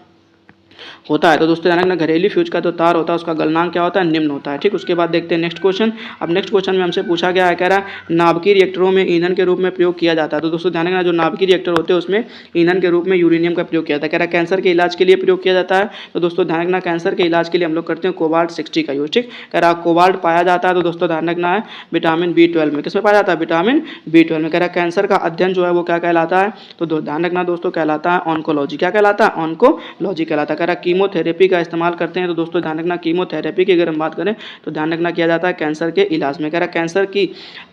होता है, तो दोस्तों ध्यान रखना घरेलू फ्यूज का जो तार होता है उसका गलनांक क्या होता है? निम्न होता है, ठीक। उसके बाद देखते हैं नेक्स्ट क्वेश्चन। अब नेक्स्ट क्वेश्चन में हमसे पूछा गया है, कह रहा नाभिकीय रिएक्टरों में ईंधन के रूप में प्रयोग किया जाता है, तो दोस्तों ध्यान रखना जो नाभिकीय रिएक्टर होते हैं उसमें ईंधन के रूप में यूरेनियम का प्रयोग किया जाता है। कह रहा कैंसर के इलाज के लिए प्रयोग किया जाता है, तो दोस्तों ध्यान रखना कैंसर के इलाज के लिए हम लोग करते हैं कोबाल्ट 60 का यूज, ठीक। कह रहा कोबाल्ट पाया जाता है, तो दोस्तों ध्यान रखना है विटामिन B12 में। किसमें पाया जाता है? विटामिन B12 में। कह रहा कैंसर का अध्ययन जो है वो क्या कहलाता है? तो ध्यान रखना दोस्तों कहलाता है ऑन्कोलॉजी। क्या कहलाता है? ऑन्कोलॉजी कहलाता है। कह रहा कीमोथेरेपी का इस्तेमाल करते हैं, तो दोस्तों ध्यान रखना कीमोथेरेपी की अगर हम बात करें तो ध्यान रखना किया जाता है कैंसर के इलाज में। कह रहा कैंसर की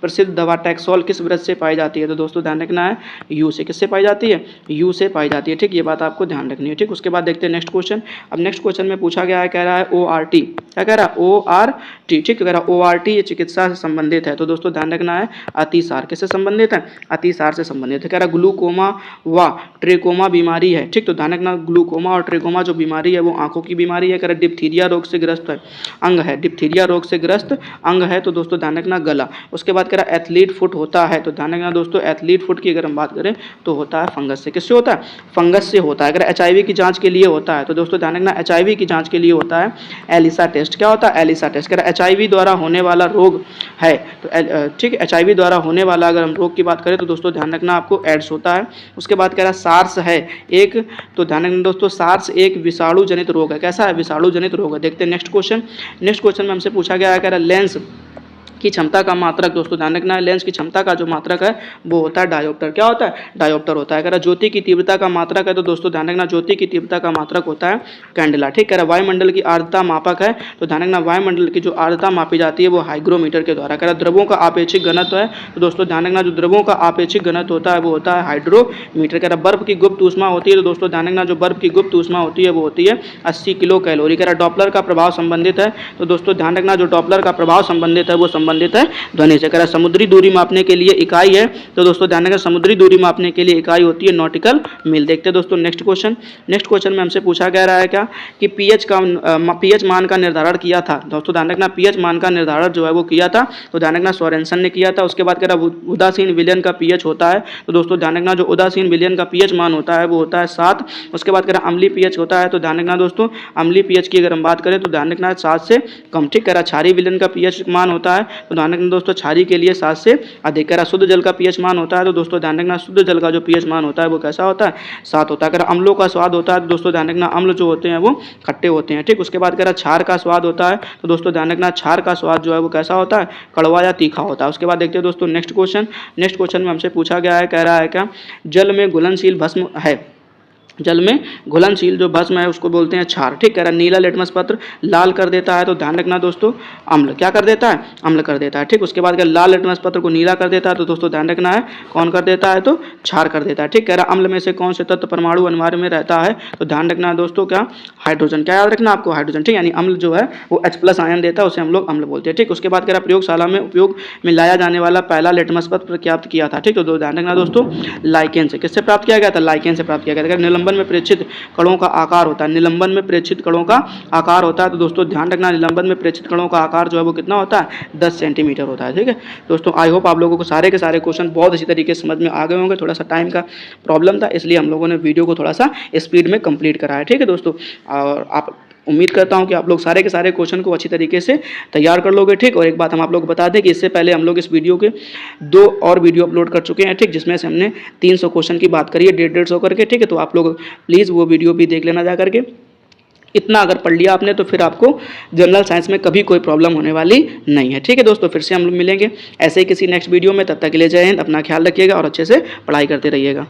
प्रसिद्ध दवा टैक्सोल किस वृक्ष से पाई जाती है? तो दोस्तों ध्यान रखना है यू से। किससे पाई जाती है? यू से पाई जाती है, ठीक। ये बात आपको ध्यान रखनी है, ठीक। उसके बाद देखते हैं नेक्स्ट क्वेश्चन। अब नेक्स्ट क्वेश्चन में पूछा गया है, कह रहा है ORT। क्या कह रहा है? ORT, ठीक। कह रहा ORT ये चिकित्सा से संबंधित है, तो दोस्तों ध्यान रखना है अतिसार। किससे संबंधित है? अतिसार से संबंधित है। कह रहा ग्लूकोमा व ट्रेकोमा बीमारी है, ठीक। तो ध्यान रखना ग्लूकोमा और ट्रेकोमा जो बीमारी है वो आंखों की बीमारी है। कह रहा डिप्थीरिया रोग से ग्रस्त अंग है, डिप्थीरिया रोग से ग्रस्त अंग है, तो दोस्तों ध्यान रखना गला। उसके बाद कह रहा एथलीट फुट होता है, तो ध्यान रखना दोस्तों एथलीट फुट की अगर हम बात करें तो होता है फंगस से। किससे होता है? फंगस से होता है। अगर HIV की जांच के लिए होता है, तो दोस्तों ध्यान रखना HIV की जांच के लिए होता है एलिसा टेस्ट। क्या होता है? ELISA test. कह रहा HIV द्वारा होने वाला रोग है, तो ठीक HIV द्वारा होने वाला अगर हम रोग की बात करें तो दोस्तों ध्यान रखना आपको एड्स होता है। उसके बाद कह रहा सार्स है एक, तो ध्यान रखना दोस्तों सार्स एक विषाणु जनित रोग है। कैसा है? विषाणु जनित रोग है। देखते हैं नेक्स्ट क्वेश्चन। नेक्स्ट क्वेश्चन में हमसे पूछा गया है, कह रहा लेंस की क्षमता का मात्रक, दोस्तों ध्यान रखना है लेंस की क्षमता का जो मात्रक है वो होता है डायोप्टर। क्या होता है? डायोप्टर होता है। कह रहा ज्योति की तीव्रता का मात्रक है, तो दोस्तों ध्यान रखना ज्योति की तीव्रता का मात्रक होता है कैंडेला, ठीक। कह रहा वायुमंडल की आर्द्रता मापक है, तो ध्यान रखना वायुमंडल की जो आर्द्रता मापी जाती है वो हाइग्रोमीटर के द्वारा। कह रहा द्रवों का आपेक्षिक घनत्व है, तो दोस्तों ध्यान रखना जो द्रवों का आपेक्षिक घनत्व होता है वो होता है हाइड्रोमीटर। कह रहा बर्फ की गुप्त ऊष्मा होती है, तो दोस्तों ध्यान रखना जो बर्फ की गुप्त ऊष्मा होती है वो होती है 80 किलो कैलोरी। कह रहा डॉपलर का प्रभाव संबंधित है, तो दोस्तों ध्यान रखना जो डॉपलर का प्रभाव संबंधित है वो संबंधित है ध्वनि से। कह रहा समुद्री दूरी मापने के लिए इकाई है, तो दोस्तों ध्यान रखना समुद्री दूरी मापने के लिए इकाई होती है नॉटिकल मील। देखते हैं दोस्तों नेक्स्ट क्वेश्चन। नेक्स्ट क्वेश्चन में हमसे पूछा गया है क्या कि पीएच मान का निर्धारण किया था, दोस्तों ध्यान रखना पीएच मान का निर्धारण जो है वो किया था, तो ध्यान रखना सोरेनसन ने किया था। उसके बाद कह रहा उदासीन विलयन का पीएच होता है, तो दोस्तों ध्यान रखना जो उदासीन विलयन का पीएच मान होता है वो होता है 7। उसके बाद कह रहा अम्लीय पीएच होता है, तो ध्यान रखना दोस्तों अम्लीय पीएच की अगर हम बात करें तो ध्यान रखना 7 से कम, ठीक। कह रहा क्षारीय विलयन का पीएच मान होता है, तो ध्यान रखना दोस्तों क्षारीय के लिए 7 से अधिक। कह रहा शुद्ध जल का पीएच मान होता है, तो दोस्तों ध्यान रखना शुद्ध जल का जो पीएच मान होता है वो कैसा होता है? 7 होता है। कह रहा अम्लों का स्वाद होता है, तो दोस्तों ध्यान रखना अम्ल जो होते हैं वो खट्टे होते हैं, ठीक। उसके बाद कह रहा क्षार का स्वाद होता है, तो दोस्तों ध्यान रखना क्षार का स्वाद जो है वो कैसा होता है? कड़वा या तीखा होता है। उसके बाद देखते हैं दोस्तों नेक्स्ट क्वेश्चन। नेक्स्ट क्वेश्चन में हमसे पूछा गया है, कह रहा है क्या जल में घुलनशील भस्म है, जल में घुलनशील जो भस्म है उसको बोलते हैं क्षार, ठीक। कह रहा नीला लिटमस पत्र लाल कर देता है, तो ध्यान रखना दोस्तों अम्ल क्या कर देता है? अम्ल कर देता है, ठीक। उसके बाद लाल लिटमस पत्र को नीला कर देता है, तो दोस्तों ध्यान रखना है कौन कर देता है? तो क्षार कर देता है, ठीक। कह रहा अम्ल में से कौन से तत्व परमाणु अनिवार्य में रहता है, तो ध्यान रखना दोस्तों क्या? हाइड्रोजन। क्या याद रखना आपको? हाइड्रोजन, ठीक। यानी अम्ल जो है वो H+ आयन देता है, उसे हम लोग अम्ल बोलते हैं, ठीक। उसके बाद कह रहा प्रयोगशाला में उपयोग में लाया जाने वाला पहला लिटमस पत्र प्राप्त किया था, ठीक। तो ध्यान रखना दोस्तों लाइकेन से। किससे प्राप्त किया गया था? लाइकेन से प्राप्त किया गया था। निलंबन में प्रेक्षित कणों का आकार होता है, निलंबन में प्रेक्षित कणों का आकार होता है, तो दोस्तों ध्यान रखना निलंबन में प्रेक्षित कणों का आकार जो है वो कितना होता है? 10 सेंटीमीटर होता है, ठीक है दोस्तों। आई होप आप लोगों को सारे के सारे क्वेश्चन बहुत अच्छी तरीके से समझ में आ गए होंगे। थोड़ा सा टाइम का प्रॉब्लम था, इसलिए हम लोगों ने वीडियो को थोड़ा सा स्पीड में कंप्लीट कराया, ठीक है दोस्तों। और आप उम्मीद करता हूं कि आप लोग सारे के सारे क्वेश्चन को अच्छी तरीके से तैयार कर लोगे, ठीक। और एक बात हम आप लोग बता दें कि इससे पहले हम लोग इस वीडियो के 2 और वीडियो अपलोड कर चुके हैं, ठीक, जिसमें से हमने 300 क्वेश्चन की बात करी है 150 करके, ठीक है। तो आप लोग प्लीज़ वो वीडियो भी देख लेना जा करके। इतना अगर पढ़ लिया आपने तो फिर आपको जनरल साइंस में कभी कोई प्रॉब्लम होने वाली नहीं है, ठीक है दोस्तों। फिर से हम लोग मिलेंगे ऐसे ही किसी नेक्स्ट वीडियो में, तब तक के लिए जय हिंद, अपना ख्याल रखिएगा और अच्छे से पढ़ाई करते रहिएगा।